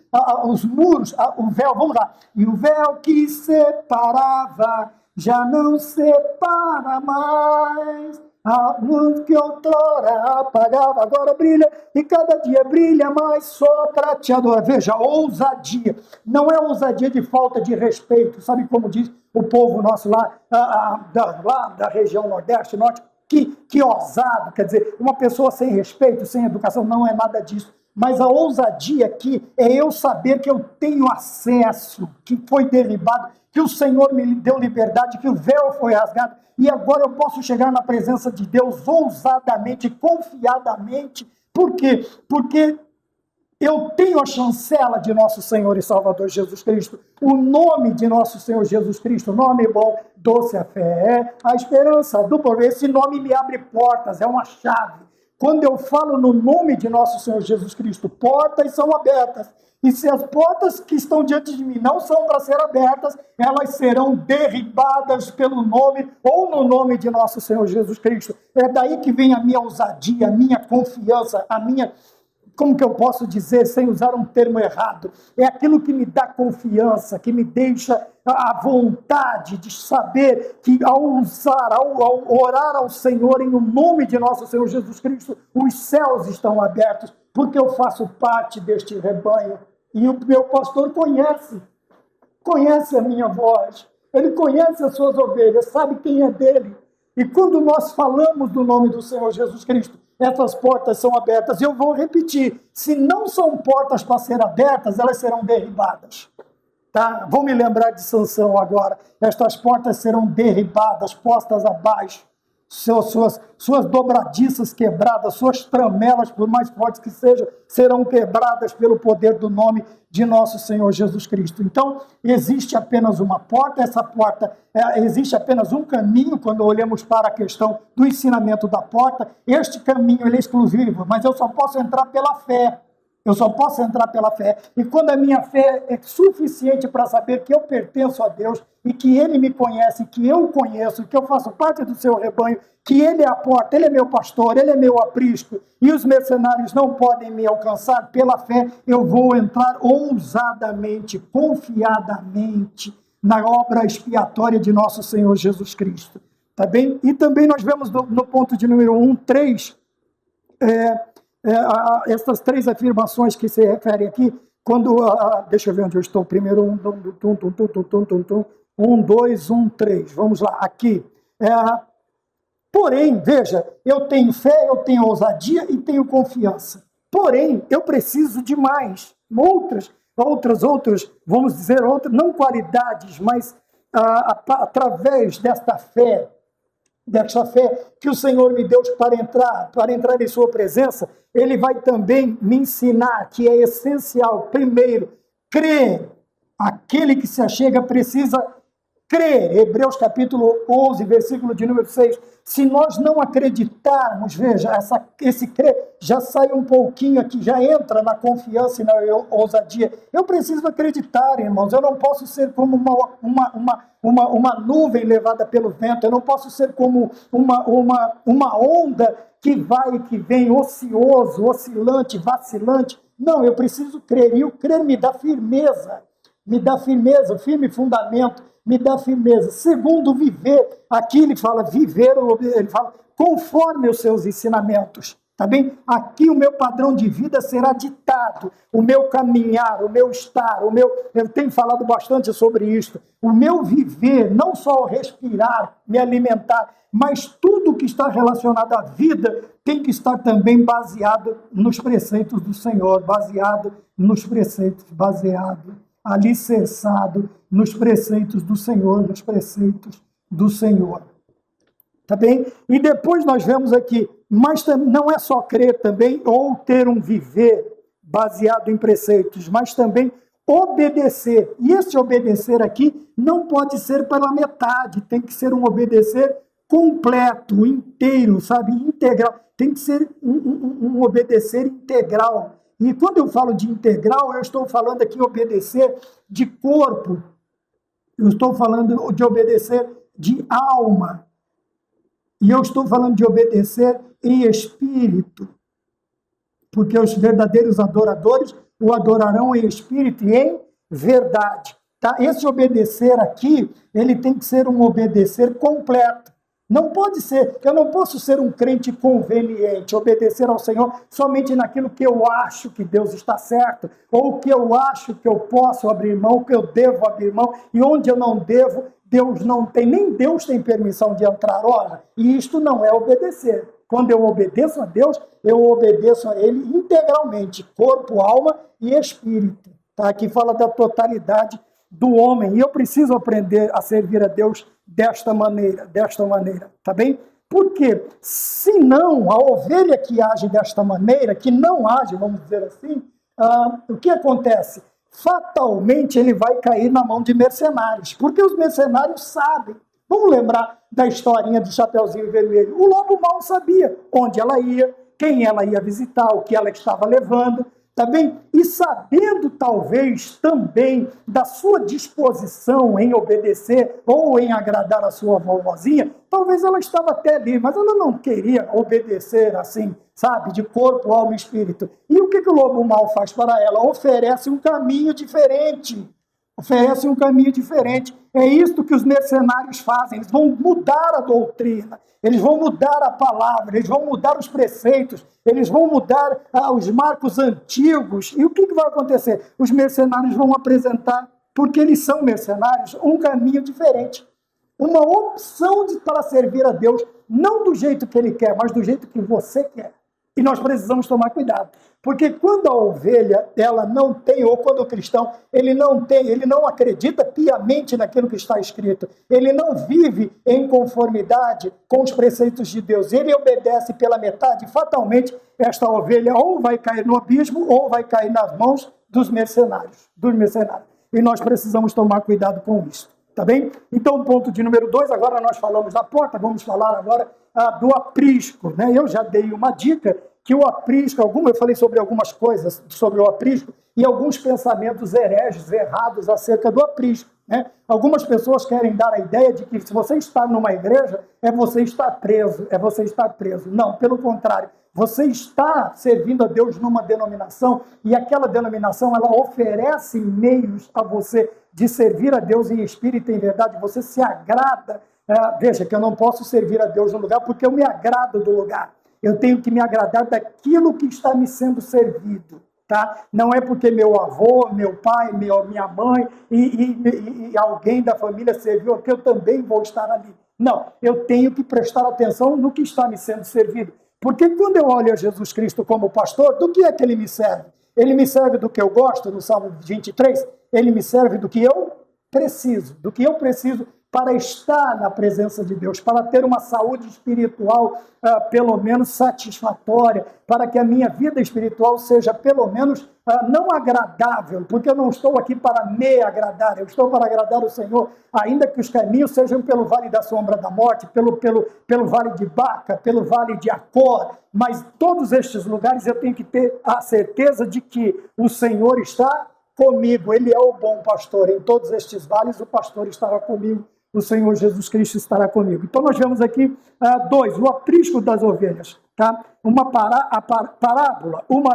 os muros, o véu, vamos lá. E o véu que separava já não separa mais. A luz que outrora apagava, agora brilha, e cada dia brilha mais só para te adorar. Veja, ousadia. Não é ousadia de falta de respeito. Sabe como diz o povo nosso lá da região Nordeste, Norte? Que ousado, quer dizer, uma pessoa sem respeito, sem educação, não é nada disso. Mas a ousadia aqui é eu saber que eu tenho acesso, que foi derribado, que o Senhor me deu liberdade, que o véu foi rasgado, e agora eu posso chegar na presença de Deus ousadamente, confiadamente. Por quê? Porque eu tenho a chancela de nosso Senhor e Salvador Jesus Cristo. O nome de nosso Senhor Jesus Cristo, nome bom, doce a fé, a esperança do porvir. Esse nome me abre portas, é uma chave. Quando eu falo no nome de nosso Senhor Jesus Cristo, portas são abertas. E se as portas que estão diante de mim não são para ser abertas, elas serão derribadas pelo nome ou no nome de nosso Senhor Jesus Cristo. É daí que vem a minha ousadia, a minha confiança, a minha... Como que eu posso dizer, sem usar um termo errado? É aquilo que me dá confiança, que me deixa a vontade de saber que ao orar ao Senhor em nome de nosso Senhor Jesus Cristo, os céus estão abertos, porque eu faço parte deste rebanho. E o meu pastor conhece a minha voz, ele conhece as suas ovelhas, sabe quem é dele. E quando nós falamos do nome do Senhor Jesus Cristo, essas portas são abertas. Eu vou repetir, se não são portas para ser abertas, elas serão derribadas. Tá? Vou me lembrar de Sansão agora. Estas portas serão derribadas, postas abaixo. Suas dobradiças quebradas, suas tramelas, por mais fortes que sejam, serão quebradas pelo poder do nome de nosso Senhor Jesus Cristo. Então, existe apenas uma porta, essa porta, existe apenas um caminho, quando olhamos para a questão do ensinamento da porta. Este caminho ele é exclusivo, mas eu só posso entrar pela fé. Eu só posso entrar pela fé. E quando a minha fé é suficiente para saber que eu pertenço a Deus e que Ele me conhece, que eu conheço, que eu faço parte do seu rebanho, que Ele é a porta, Ele é meu pastor, Ele é meu aprisco e os mercenários não podem me alcançar, pela fé eu vou entrar ousadamente, confiadamente na obra expiatória de nosso Senhor Jesus Cristo. Tá bem? E também nós vemos no ponto de número 1, 3, essas três afirmações que se referem aqui, quando, deixa eu ver onde eu estou, primeiro 1, 2, 1, 3, vamos lá, aqui, porém, veja, eu tenho fé, eu tenho ousadia e tenho confiança, porém, eu preciso de mais, outras, vamos dizer, não qualidades, mas através desta fé que o Senhor me deu para entrar em sua presença, Ele vai também me ensinar que é essencial, primeiro, crer. Aquele que se achega precisa crer. Hebreus capítulo 11, versículo de número 6. Se nós não acreditarmos, veja, esse crer já sai um pouquinho aqui, já entra na confiança e na ousadia. Eu preciso acreditar, irmãos. Eu não posso ser como uma nuvem levada pelo vento. Eu não posso ser como uma onda que vai e que vem, ocioso, oscilante, vacilante. Não, eu preciso crer. E o crer me dá firmeza, firme fundamento, me dá firmeza. Segundo, viver. Aqui ele fala viver, ele fala conforme os seus ensinamentos. Tá bem? Aqui o meu padrão de vida será ditado, o meu caminhar, o meu estar, eu tenho falado bastante sobre isso, o meu viver, não só o respirar, me alimentar, mas tudo que está relacionado à vida tem que estar também baseado nos preceitos do Senhor, baseado alicerçado nos preceitos do Senhor, Tá bem? E depois nós vemos aqui, mas não é só crer também, ou ter um viver baseado em preceitos, mas também obedecer. E esse obedecer aqui não pode ser pela metade, tem que ser um obedecer completo, inteiro, sabe? Integral. Tem que ser um obedecer integral. E quando eu falo de integral, eu estou falando aqui obedecer de corpo. Eu estou falando de obedecer de alma. E eu estou falando de obedecer em espírito, porque os verdadeiros adoradores o adorarão em espírito e em verdade. Tá? Esse obedecer aqui, ele tem que ser um obedecer completo. Não pode ser, eu não posso ser um crente conveniente, obedecer ao Senhor somente naquilo que eu acho que Deus está certo, ou que eu acho que eu posso abrir mão, que eu devo abrir mão, e onde eu não devo, Deus não tem, nem Deus tem permissão de entrar. Ora, e isto não é obedecer. Quando eu obedeço a Deus, eu obedeço a Ele integralmente, corpo, alma e espírito. Tá? Aqui fala da totalidade do homem, e eu preciso aprender a servir a Deus desta maneira, tá bem? Porque, se não, a ovelha que age desta maneira, que não age, vamos dizer assim, o que acontece? Fatalmente ele vai cair na mão de mercenários, porque os mercenários sabem. Vamos lembrar da historinha do Chapeuzinho Vermelho. O lobo mau sabia onde ela ia, quem ela ia visitar, o que ela estava levando, tá bem? E sabendo talvez também da sua disposição em obedecer ou em agradar a sua vovozinha, talvez ela estava até ali, mas ela não queria obedecer assim, sabe? De corpo, alma e espírito. E o que o lobo mau faz para ela? Oferece um caminho diferente. Oferece um caminho diferente. É isso que os mercenários fazem. Eles vão mudar a doutrina, eles vão mudar a palavra, eles vão mudar os preceitos, eles vão mudar os marcos antigos. E o que vai acontecer? Os mercenários vão apresentar, porque eles são mercenários, um caminho diferente. Uma opção para servir a Deus, não do jeito que Ele quer, mas do jeito que você quer. E nós precisamos tomar cuidado. Porque quando a ovelha, ela não tem, ou quando o cristão, ele não acredita piamente naquilo que está escrito, ele não vive em conformidade com os preceitos de Deus, ele obedece pela metade, fatalmente, esta ovelha ou vai cair no abismo, ou vai cair nas mãos dos mercenários. E nós precisamos tomar cuidado com isso, tá bem? Então, ponto de número 2, agora nós falamos da porta, vamos falar agora do aprisco, né? Eu já dei uma dica que o aprisco, eu falei sobre algumas coisas sobre o aprisco e alguns pensamentos hereges, errados acerca do aprisco, né? Algumas pessoas querem dar a ideia de que se você está numa igreja, você estar preso. Não, pelo contrário, você está servindo a Deus numa denominação e aquela denominação, ela oferece meios a você de servir a Deus em espírito e em verdade, você se agrada. Veja que eu não posso servir a Deus no lugar porque eu me agrado do lugar. Eu tenho que me agradar daquilo que está me sendo servido, tá? Não é porque meu avô, meu pai, minha mãe e alguém da família serviu que eu também vou estar ali. Não, eu tenho que prestar atenção no que está me sendo servido. Porque quando eu olho a Jesus Cristo como pastor, do que é que ele me serve? Ele me serve do que eu gosto, no Salmo 23, ele me serve do que eu preciso, para estar na presença de Deus, para ter uma saúde espiritual pelo menos satisfatória, para que a minha vida espiritual seja pelo menos não agradável, porque eu não estou aqui para me agradar, eu estou para agradar o Senhor, ainda que os caminhos sejam pelo vale da sombra da morte, pelo vale de Baca, pelo vale de Acor, mas todos estes lugares eu tenho que ter a certeza de que o Senhor está comigo, Ele é o bom pastor, em todos estes vales o pastor estará comigo, o Senhor Jesus Cristo estará comigo. Então nós vemos aqui 2, o aprisco das ovelhas, tá? Uma parábola, uma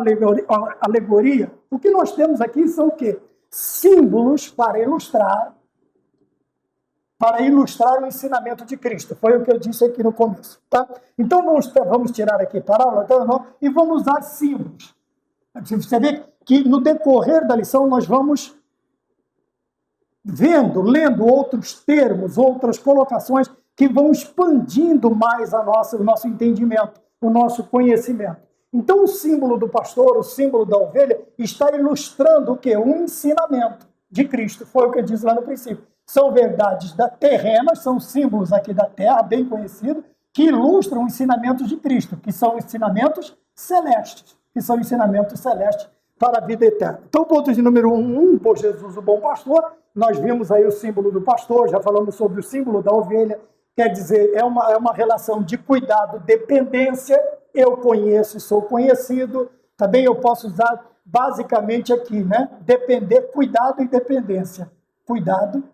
alegoria. O que nós temos aqui são o quê? Símbolos para ilustrar o ensinamento de Cristo. Foi o que eu disse aqui no começo, tá? Então vamos tirar aqui parábola e vamos usar símbolos. Você vê que no decorrer da lição nós vamos lendo outros termos, outras colocações que vão expandindo mais o nosso entendimento, o nosso conhecimento. Então, o símbolo do pastor, o símbolo da ovelha, está ilustrando o quê? Um ensinamento de Cristo. Foi o que eu disse lá no princípio. São verdades terrenas, são símbolos aqui da terra, bem conhecidos, que ilustram ensinamentos de Cristo, que são ensinamentos celestes, para a vida eterna. Então, ponto de número 1, por Jesus, o bom pastor. Nós vimos aí o símbolo do pastor, já falamos sobre o símbolo da ovelha, quer dizer, é uma relação de cuidado, dependência, eu conheço e sou conhecido, também eu posso usar basicamente aqui, né? Depender, cuidado e dependência. Cuidado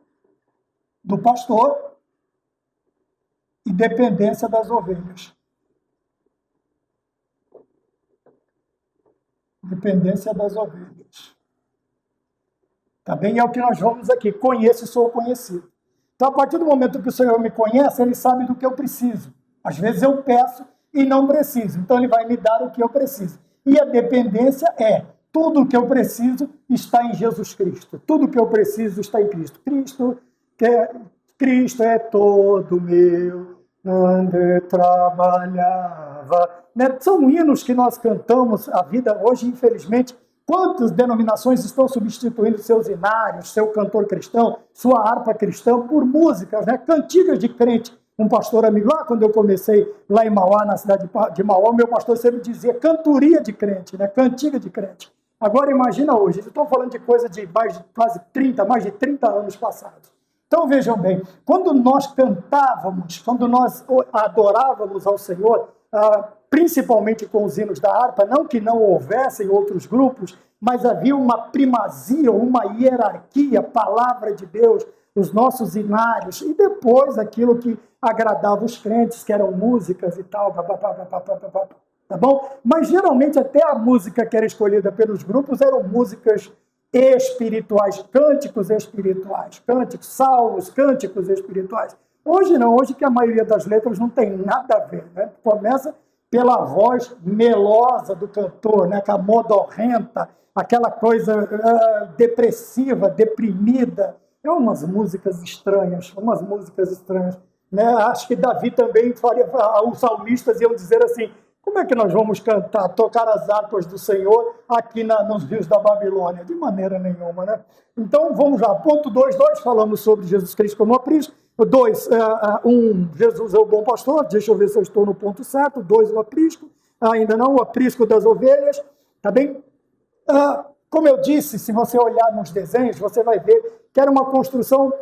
do pastor e dependência das ovelhas. Dependência das ovelhas. Tá bem? É o que nós vamos aqui. Conheço e sou conhecido. Então, a partir do momento que o Senhor me conhece, Ele sabe do que eu preciso. Às vezes eu peço e não preciso. Então, Ele vai me dar o que eu preciso. E a dependência é: tudo o que eu preciso está em Jesus Cristo. Tudo o que eu preciso está em Cristo. Cristo é todo meu, onde trabalhava. Né? São hinos que nós cantamos a vida hoje, infelizmente. Quantas denominações estão substituindo seus hinários, seu cantor cristão, sua harpa cristã, por músicas, né? Cantigas de crente. Um pastor amigo, lá quando eu comecei lá em Mauá, na cidade de Mauá, meu pastor sempre dizia cantoria de crente, né? Cantiga de crente. Agora imagina hoje, estou falando de coisa de mais de 30 anos passados. Então vejam bem, quando nós cantávamos, quando nós adorávamos ao Senhor, principalmente com os hinos da harpa, não que não houvessem outros grupos, mas havia uma primazia, uma hierarquia, palavra de Deus, os nossos hinários, e depois aquilo que agradava os crentes, que eram músicas e tal, tá bom? Mas geralmente até a música que era escolhida pelos grupos eram músicas espirituais, cânticos, salmos, cânticos espirituais. Hoje não, hoje que a maioria das letras não tem nada a ver, né? Começa pela voz melosa do cantor, né? Aquela modorrenta, aquela coisa depressiva, deprimida. É umas músicas estranhas, né? Acho que Davi também faria, os salmistas iam dizer assim: como é que nós vamos cantar, tocar as harpas do Senhor aqui nos rios da Babilônia? De maneira nenhuma, né? Então, vamos lá. Ponto 2.2, falamos sobre Jesus Cristo como aprisco. 2, Jesus é o bom pastor. Deixa eu ver se eu estou no ponto certo. 2, o aprisco. Ainda não, o aprisco das ovelhas. Tá bem? Como eu disse, se você olhar nos desenhos, você vai ver que era uma construção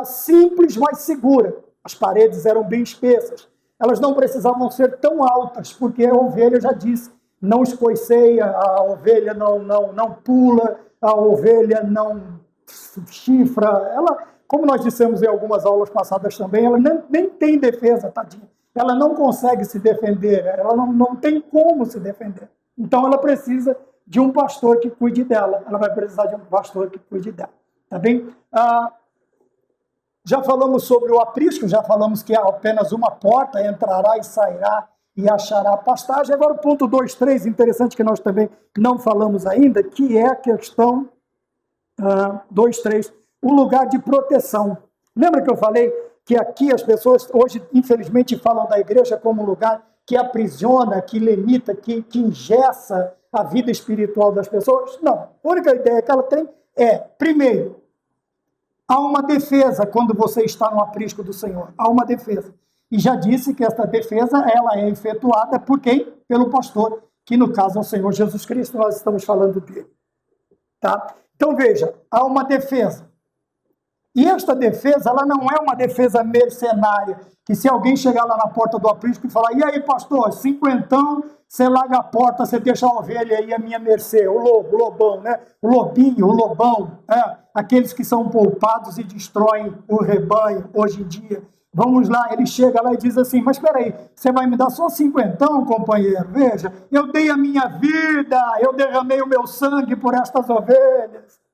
simples, mas segura. As paredes eram bem espessas. Elas não precisavam ser tão altas, porque a ovelha, já disse, não escoiceia, a ovelha não pula, a ovelha não chifra. Ela, como nós dissemos em algumas aulas passadas também, ela nem tem defesa, tadinha. Ela não consegue se defender, ela não tem como se defender. Então ela precisa de um pastor que cuide dela. Ela vai precisar de um pastor que cuide dela. Tá bem? Já falamos sobre o aprisco, já falamos que há apenas uma porta, entrará e sairá e achará pastagem. Agora o ponto 2.3, interessante, que nós também não falamos ainda, que é a questão 2.3, o lugar de proteção. Lembra que eu falei que aqui as pessoas hoje, infelizmente, falam da igreja como um lugar que aprisiona, que limita, que engessa a vida espiritual das pessoas? Não. A única ideia que ela tem é, primeiro, há uma defesa quando você está no aprisco do Senhor. Há uma defesa. E já disse que essa defesa ela é efetuada por quem? Pelo pastor, que no caso é o Senhor Jesus Cristo, nós estamos falando dele. Tá? Então veja, há uma defesa. E esta defesa, ela não é uma defesa mercenária, que se alguém chegar lá na porta do aprisco e falar: e aí, pastor, cinquentão, você larga a porta, você deixa a ovelha aí à minha mercê, o lobo, o lobão, né? O lobinho, o lobão, aqueles que são poupados e destroem o rebanho hoje em dia. Vamos lá, ele chega lá e diz assim: mas espera aí, você vai me dar só cinquentão, companheiro? Veja, eu dei a minha vida, eu derramei o meu sangue por estas ovelhas.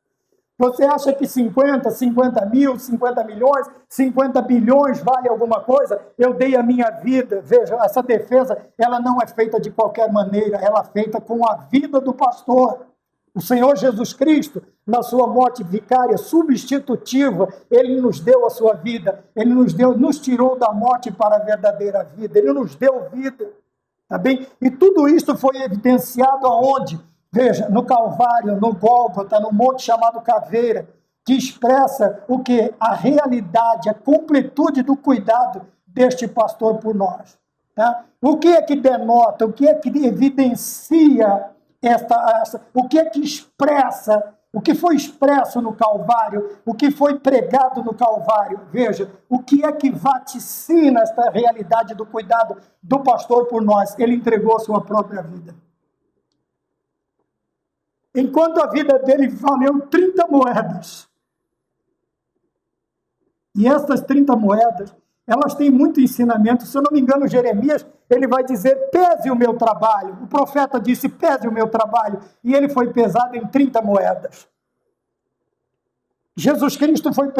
Você acha que 50 mil, 50 milhões, 50 bilhões vale alguma coisa? Eu dei a minha vida. Veja, essa defesa, ela não é feita de qualquer maneira, ela é feita com a vida do pastor. O Senhor Jesus Cristo, na sua morte vicária, substitutiva, Ele nos deu a sua vida, Ele nos tirou da morte para a verdadeira vida, Ele nos deu vida, tá bem? E tudo isso foi evidenciado aonde? Veja, no Calvário, no Gólgota, no monte chamado Caveira, que expressa o que? A realidade, a completude do cuidado deste pastor por nós. Tá? O que é que denota, o que é que evidencia o que é que expressa, o que foi expresso no Calvário, o que foi pregado no Calvário? Veja, o que é que vaticina esta realidade do cuidado do pastor por nós? Ele entregou a sua própria vida. Enquanto a vida dele valeu 30 moedas. E estas 30 moedas elas têm muito ensinamento. Se eu não me engano, Jeremias, ele vai dizer, pese o meu trabalho. O profeta disse, pese o meu trabalho. E ele foi pesado em 30 moedas. Jesus Cristo foi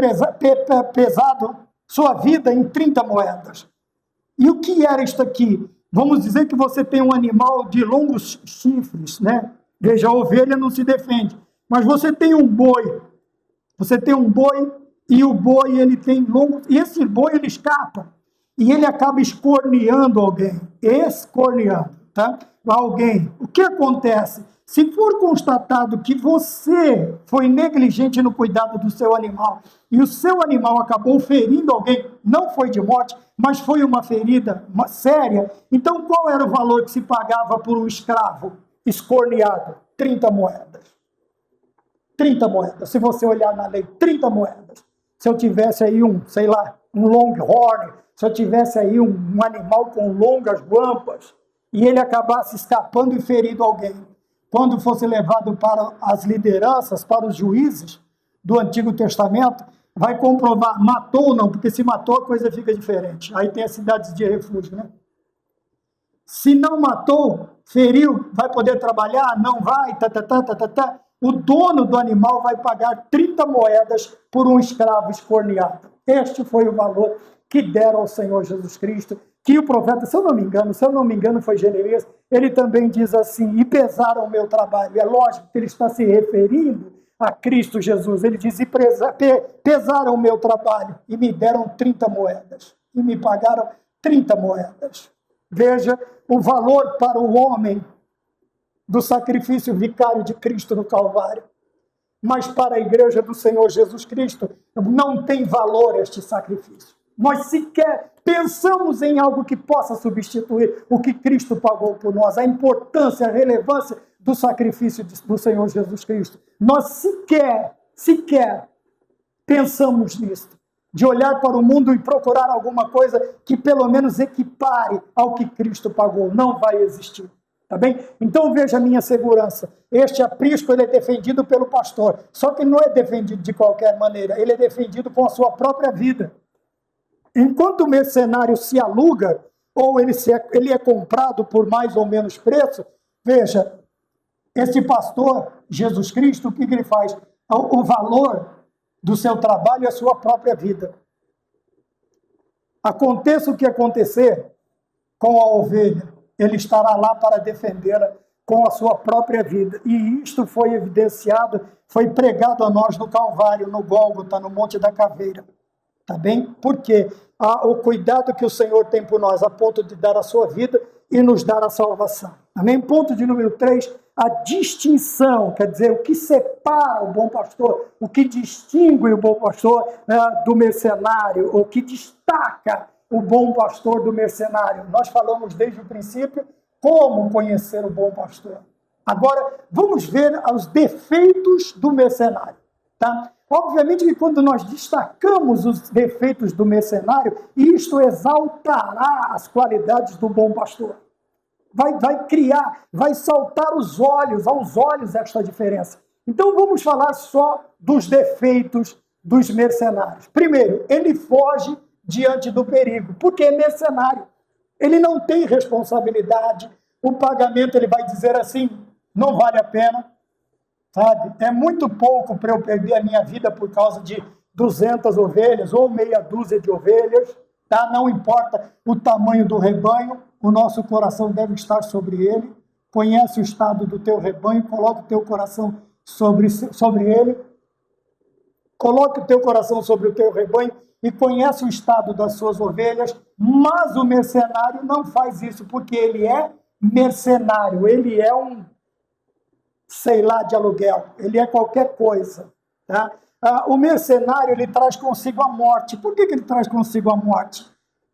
pesado, sua vida, em 30 moedas. E o que era isto aqui? Vamos dizer que você tem um animal de longos chifres, né? Veja, a ovelha não se defende. Mas você tem um boi. Você tem um boi e o boi, ele tem longos... E esse boi, ele escapa. E ele acaba escorneando alguém. Escorneando, tá? Alguém. O que acontece? Se for constatado que você foi negligente no cuidado do seu animal e o seu animal acabou ferindo alguém, não foi de morte, mas foi uma ferida séria, então qual era o valor que se pagava por um escravo escorneado? 30 moedas. 30 moedas. Se você olhar na lei, 30 moedas. Se eu tivesse aí um longhorn, se eu tivesse aí um animal com longas guampas e ele acabasse escapando e ferindo alguém, quando fosse levado para as lideranças, para os juízes do Antigo Testamento, vai comprovar, matou ou não, porque se matou a coisa fica diferente. Aí tem as cidades de refúgio, né? Se não matou, feriu, vai poder trabalhar? Não vai, O dono do animal vai pagar 30 moedas por um escravo escorneado. Este foi o valor que deram ao Senhor Jesus Cristo, que o profeta, se eu não me engano, foi Jeremias, ele também diz assim, e pesaram o meu trabalho. É lógico que ele está se referindo a Cristo Jesus. Ele diz, e pesaram o meu trabalho e me deram 30 moedas. E me pagaram 30 moedas. Veja o valor para o homem do sacrifício vicário de Cristo no Calvário. Mas para a igreja do Senhor Jesus Cristo, não tem valor este sacrifício. Nós sequer pensamos em algo que possa substituir o que Cristo pagou por nós, a importância, a relevância do sacrifício do Senhor Jesus Cristo. Nós sequer pensamos nisso, de olhar para o mundo e procurar alguma coisa que pelo menos equipare ao que Cristo pagou. Não vai existir. Tá bem? Então veja a minha segurança. Este aprisco ele é defendido pelo pastor, só que não é defendido de qualquer maneira, ele é defendido com a sua própria vida. Enquanto o mercenário se aluga, ou ele é comprado por mais ou menos preço, veja, esse pastor, Jesus Cristo, o que ele faz? O valor do seu trabalho é a sua própria vida. Aconteça o que acontecer com a ovelha, ele estará lá para defendê-la com a sua própria vida. E isto foi evidenciado, foi pregado a nós no Calvário, no Gólgota, no Monte da Caveira. Tá bem? Porque o cuidado que o Senhor tem por nós, a ponto de dar a sua vida e nos dar a salvação. Amém? Ponto de número 3, a distinção, quer dizer, o que separa o bom pastor, o que distingue o bom pastor do mercenário, o que destaca o bom pastor do mercenário. Nós falamos desde o princípio como conhecer o bom pastor. Agora, vamos ver os defeitos do mercenário, tá? Obviamente que quando nós destacamos os defeitos do mercenário, isto exaltará as qualidades do bom pastor. Vai saltar aos olhos esta diferença. Então vamos falar só dos defeitos dos mercenários. Primeiro, ele foge diante do perigo, porque é mercenário. Ele não tem responsabilidade, o pagamento ele vai dizer assim, não vale a pena. Sabe? É muito pouco para eu perder a minha vida por causa de 200 ovelhas ou meia dúzia de ovelhas, tá? Não importa o tamanho do rebanho, o nosso coração deve estar sobre ele. Conhece o estado do teu rebanho, coloca o teu coração sobre ele, coloque o teu coração sobre o teu rebanho e conhece o estado das suas ovelhas, mas o mercenário não faz isso, porque ele é mercenário, ele é de aluguel, ele é qualquer coisa, tá? O mercenário, ele traz consigo a morte. Por que ele traz consigo a morte?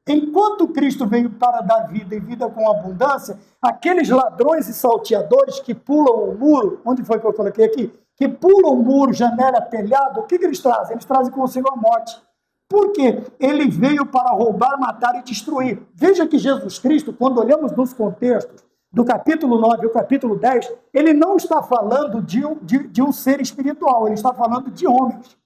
Enquanto Cristo veio para dar vida e vida com abundância, aqueles ladrões e salteadores que pulam o muro, onde foi que eu coloquei aqui? Que pulam o muro, janela, telhado, o que eles trazem? Eles trazem consigo a morte. Por quê? Ele veio para roubar, matar e destruir. Veja que Jesus Cristo, quando olhamos nos contextos, do capítulo 9 ao capítulo 10, ele não está falando de um ser espiritual, ele está falando de homens.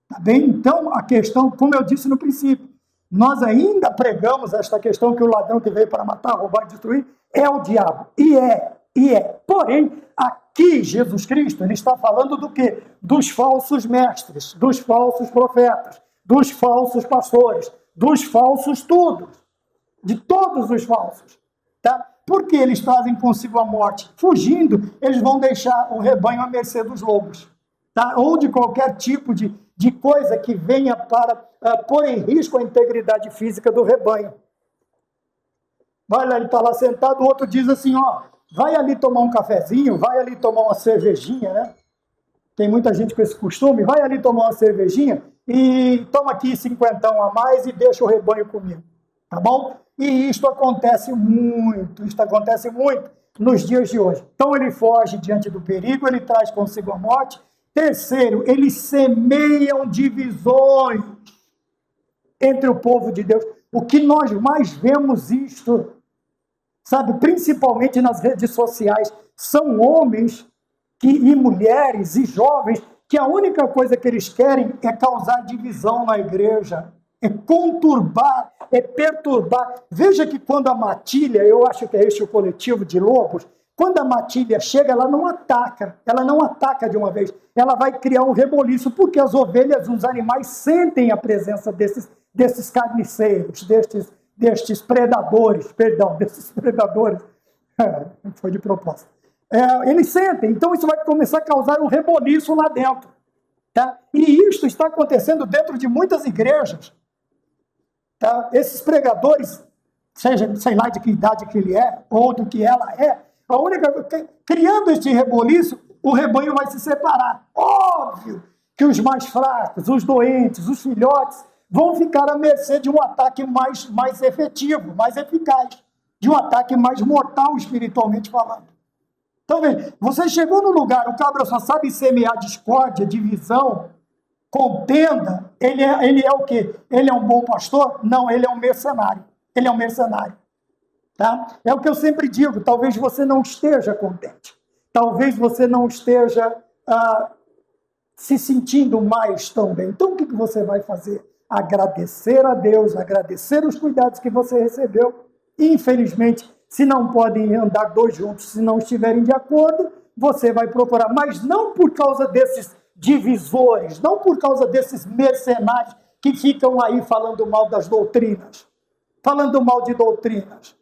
Tá bem? Então, a questão, como eu disse no princípio, nós ainda pregamos esta questão que o ladrão que veio para matar, roubar e destruir é o diabo. E é. Porém, aqui Jesus Cristo, ele está falando do quê? Dos falsos mestres, dos falsos profetas, dos falsos pastores, dos falsos tudo, de todos os falsos, tá? Porque eles trazem consigo a morte. Fugindo, eles vão deixar o rebanho à mercê dos lobos, tá? Ou de qualquer tipo de coisa que venha para pôr em risco a integridade física do rebanho. Vai lá, ele está lá sentado, o outro diz assim, ó, vai ali tomar um cafezinho, vai ali tomar uma cervejinha, né? Tem muita gente com esse costume, vai ali tomar uma cervejinha e toma aqui 50 a mais e deixa o rebanho comigo, tá bom? E isto acontece muito nos dias de hoje. Então ele foge diante do perigo, ele traz consigo a morte. Terceiro, eles semeiam divisões entre o povo de Deus. O que nós mais vemos isto, sabe, principalmente nas redes sociais, são homens e mulheres e jovens que a única coisa que eles querem é causar divisão na igreja, é conturbar, é perturbar. Veja que quando a matilha, eu acho que é este o coletivo de lobos, quando a matilha chega, ela não ataca de uma vez, ela vai criar um reboliço, porque as ovelhas, os animais sentem a presença desses carniceiros, desses predadores, foi de propósito. Eles sentem, então isso vai começar a causar um reboliço lá dentro, tá? E isso está acontecendo dentro de muitas igrejas, tá? Esses pregadores, seja, sei lá de que idade que ele é, ou do que ela é, criando este reboliço, o rebanho vai se separar. Óbvio que os mais fracos, os doentes, os filhotes, vão ficar à mercê de um ataque mais efetivo, mais eficaz, de um ataque mais mortal, espiritualmente falando. Então, veja, você chegou no lugar, o cabra só sabe semear discórdia, divisão, contenda, ele é o quê? Ele é um bom pastor? Não, ele é um mercenário. Ele é um mercenário. Tá? É o que eu sempre digo, talvez você não esteja contente. Talvez você não esteja se sentindo mais tão bem. Então, o que você vai fazer? Agradecer a Deus, agradecer os cuidados que você recebeu. Infelizmente, se não podem andar dois juntos, se não estiverem de acordo, você vai procurar. Mas não por causa desses divisores, não por causa desses mercenários que ficam aí falando mal das doutrinas, falando mal de doutrinas.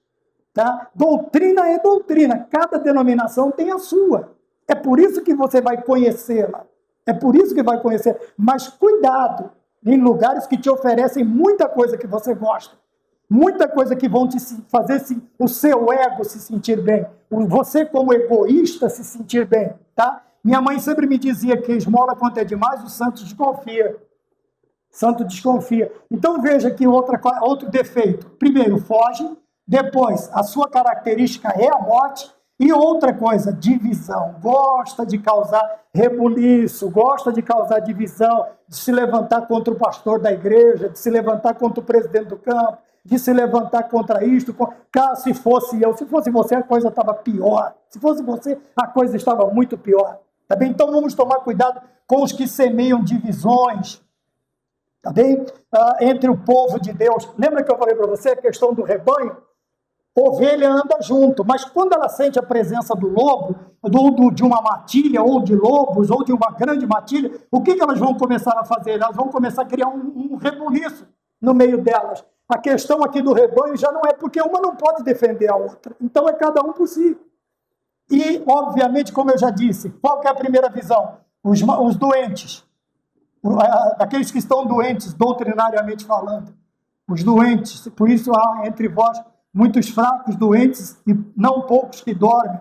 Tá? Doutrina é doutrina, cada denominação tem a sua. É por isso que você vai conhecê-la. É por isso que vai conhecer. Mas cuidado em lugares que te oferecem muita coisa que você gosta. Muita coisa que vão te fazer o seu ego se sentir bem. Você, como egoísta, se sentir bem. Tá? Minha mãe sempre me dizia que esmola quanto é demais, o santo desconfia. Santo desconfia. Então veja que outro defeito. Primeiro, foge. Depois, a sua característica é a morte. E outra coisa, divisão. Gosta de causar rebuliço, gosta de causar divisão, de se levantar contra o pastor da igreja, de se levantar contra o presidente do campo, de se levantar contra isto. Se fosse eu, se fosse você, a coisa estava pior. Se fosse você, a coisa estava muito pior. Tá bem? Então vamos tomar cuidado com os que semeiam divisões. Tá bem? Entre o povo de Deus. Lembra que eu falei para você a questão do rebanho? Ovelha anda junto, mas quando ela sente a presença do lobo, de uma matilha, ou de lobos, ou de uma grande matilha, o que elas vão começar a fazer? Elas vão começar a criar um rebuliço no meio delas. A questão aqui do rebanho já não é porque uma não pode defender a outra. Então é cada um por si. E, obviamente, como eu já disse, qual que é a primeira visão? Os doentes. Aqueles que estão doentes, doutrinariamente falando. Os doentes. Por isso há entre vós muitos fracos, doentes e não poucos que dormem.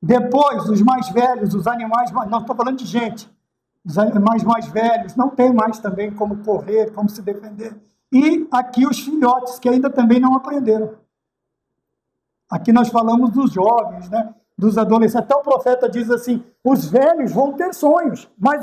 Depois, os mais velhos, os animais, não estou falando de gente, os animais mais velhos, não tem mais também como correr, como se defender. E aqui os filhotes, que ainda também não aprenderam. Aqui nós falamos dos jovens, né? Dos adolescentes. Até o profeta diz assim, os velhos vão ter sonhos, mas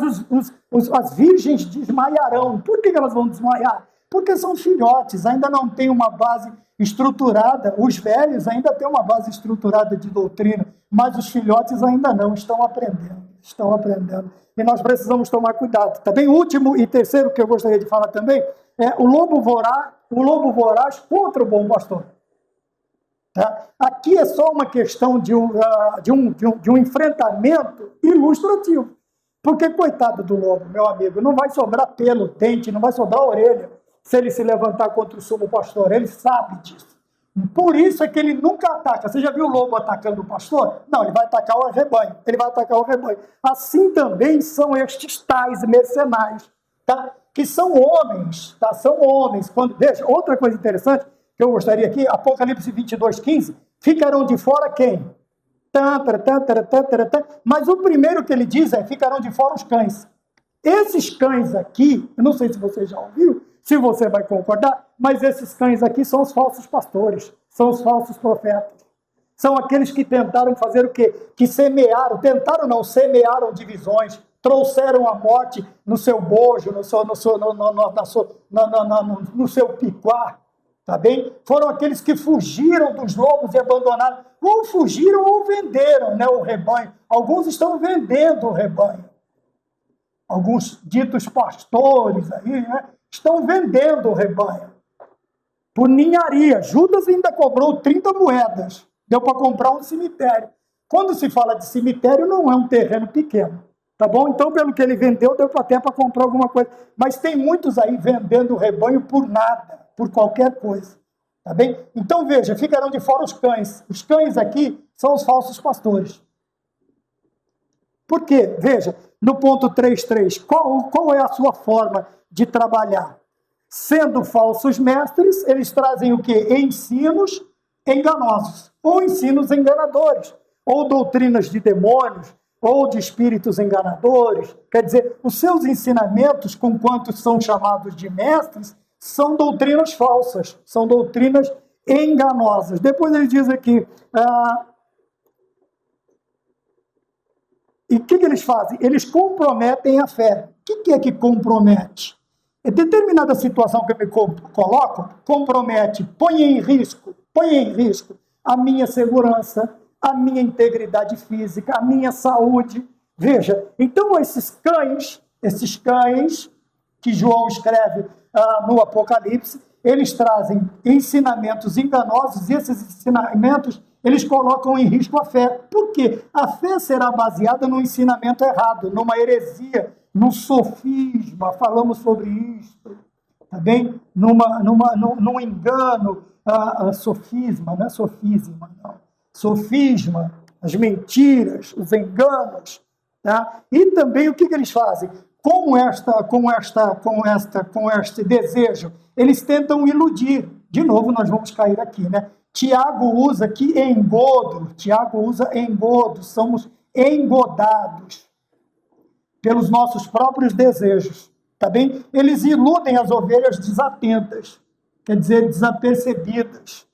as virgens desmaiarão. Por que elas vão desmaiar? Porque são filhotes, ainda não têm uma base estruturada. Os velhos ainda têm uma base estruturada de doutrina, mas os filhotes ainda não estão aprendendo. estão aprendendo. E nós precisamos tomar cuidado. Também o último e terceiro que eu gostaria de falar também é o lobo voraz contra o bom pastor. Tá? Aqui é só uma questão de um enfrentamento ilustrativo. Porque, coitado do lobo, meu amigo, não vai sobrar pelo, dente, não vai sobrar orelha se ele se levantar contra o sumo pastor. Ele sabe disso. Por isso é que ele nunca ataca. Você já viu o lobo atacando o pastor? Não, ele vai atacar o rebanho. Ele vai atacar o rebanho. Assim também são estes tais mercenários, tá? Que são homens, tá? São homens. Veja, outra coisa interessante que eu gostaria aqui, Apocalipse 22:15, ficarão de fora quem? Mas o primeiro que ele diz é, ficarão de fora os cães. Esses cães aqui, eu não sei se você já ouviu, se você vai concordar, mas esses cães aqui são os falsos pastores, são os falsos profetas. São aqueles que tentaram fazer o quê? Que semearam divisões, trouxeram a morte no seu bojo, no seu piquá, tá bem? Foram aqueles que fugiram dos lobos e abandonaram, ou fugiram ou venderam, né, o rebanho. Alguns estão vendendo o rebanho. Alguns ditos pastores aí, né, estão vendendo o rebanho por ninharia. Judas ainda cobrou 30 moedas. Deu para comprar um cemitério. Quando se fala de cemitério, não é um terreno pequeno. Tá bom? Então, pelo que ele vendeu, deu até para comprar alguma coisa. Mas tem muitos aí vendendo o rebanho por nada, por qualquer coisa. Tá bem? Então, veja, ficarão de fora os cães. Os cães aqui são os falsos pastores. Por quê? Veja, no ponto 3.3, qual é a sua forma de trabalhar? Sendo falsos mestres, eles trazem o quê? Ensinos enganosos, ou ensinos enganadores, ou doutrinas de demônios, ou de espíritos enganadores. Quer dizer, os seus ensinamentos, com quantos são chamados de mestres, são doutrinas falsas, são doutrinas enganosas. Depois ele diz aqui, e o que eles fazem? Eles comprometem a fé. O que é que compromete? É determinada situação que eu me coloco, compromete, põe em risco a minha segurança, a minha integridade física, a minha saúde. Veja, então esses cães que João escreve no Apocalipse, eles trazem ensinamentos enganosos, e esses ensinamentos eles colocam em risco a fé. Por quê? A fé será baseada no ensinamento errado, numa heresia, num sofisma, falamos sobre isso, tá bem? Num engano, sofisma, não é sofisma, não. Sofisma, as mentiras, os enganos, tá? E também o que eles fazem? Com este desejo, eles tentam iludir. De novo, nós vamos cair aqui, né? Tiago usa aqui engodo, somos engodados pelos nossos próprios desejos, tá bem? Eles iludem as ovelhas desatentas, quer dizer, desapercebidas.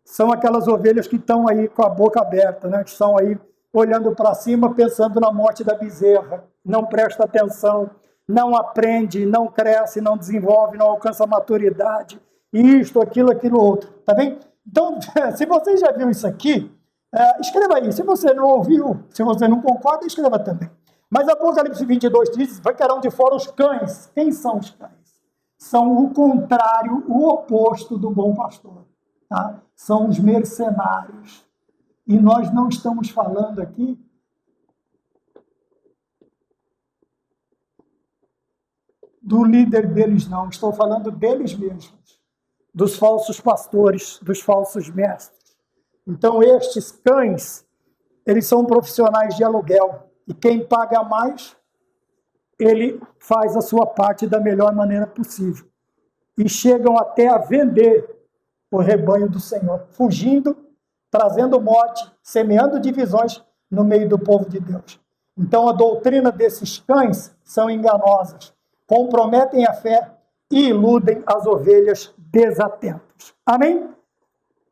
São aquelas ovelhas que estão aí com a boca aberta, né? Que estão aí olhando para cima, pensando na morte da bezerra, não presta atenção, não aprende, não cresce, não desenvolve, não alcança maturidade, isto, aquilo, outro, tá bem? Então, se você já viu isso aqui, escreva aí. Se você não ouviu, se você não concorda, escreva também. Mas Apocalipse 22 diz, ficarão de fora os cães. Quem são os cães? São o contrário, o oposto do bom pastor. Tá? São os mercenários. E nós não estamos falando aqui do líder deles, não. Estou falando deles mesmos, dos falsos pastores, dos falsos mestres. Então, estes cães, eles são profissionais de aluguel. E quem paga mais, ele faz a sua parte da melhor maneira possível. E chegam até a vender o rebanho do Senhor, fugindo, trazendo morte, semeando divisões no meio do povo de Deus. Então, a doutrina desses cães são enganosas, comprometem a fé e iludem as ovelhas desatentas. Amém?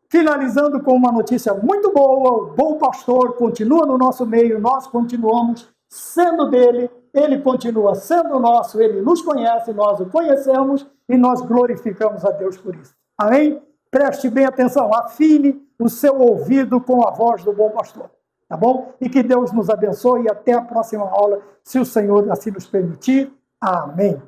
Finalizando com uma notícia muito boa, o bom pastor continua no nosso meio, nós continuamos sendo dele, ele continua sendo nosso, ele nos conhece, nós o conhecemos e nós glorificamos a Deus por isso. Amém? Preste bem atenção, afine o seu ouvido com a voz do bom pastor. tá bom? E que Deus nos abençoe e até a próxima aula, se o Senhor assim nos permitir. Amém.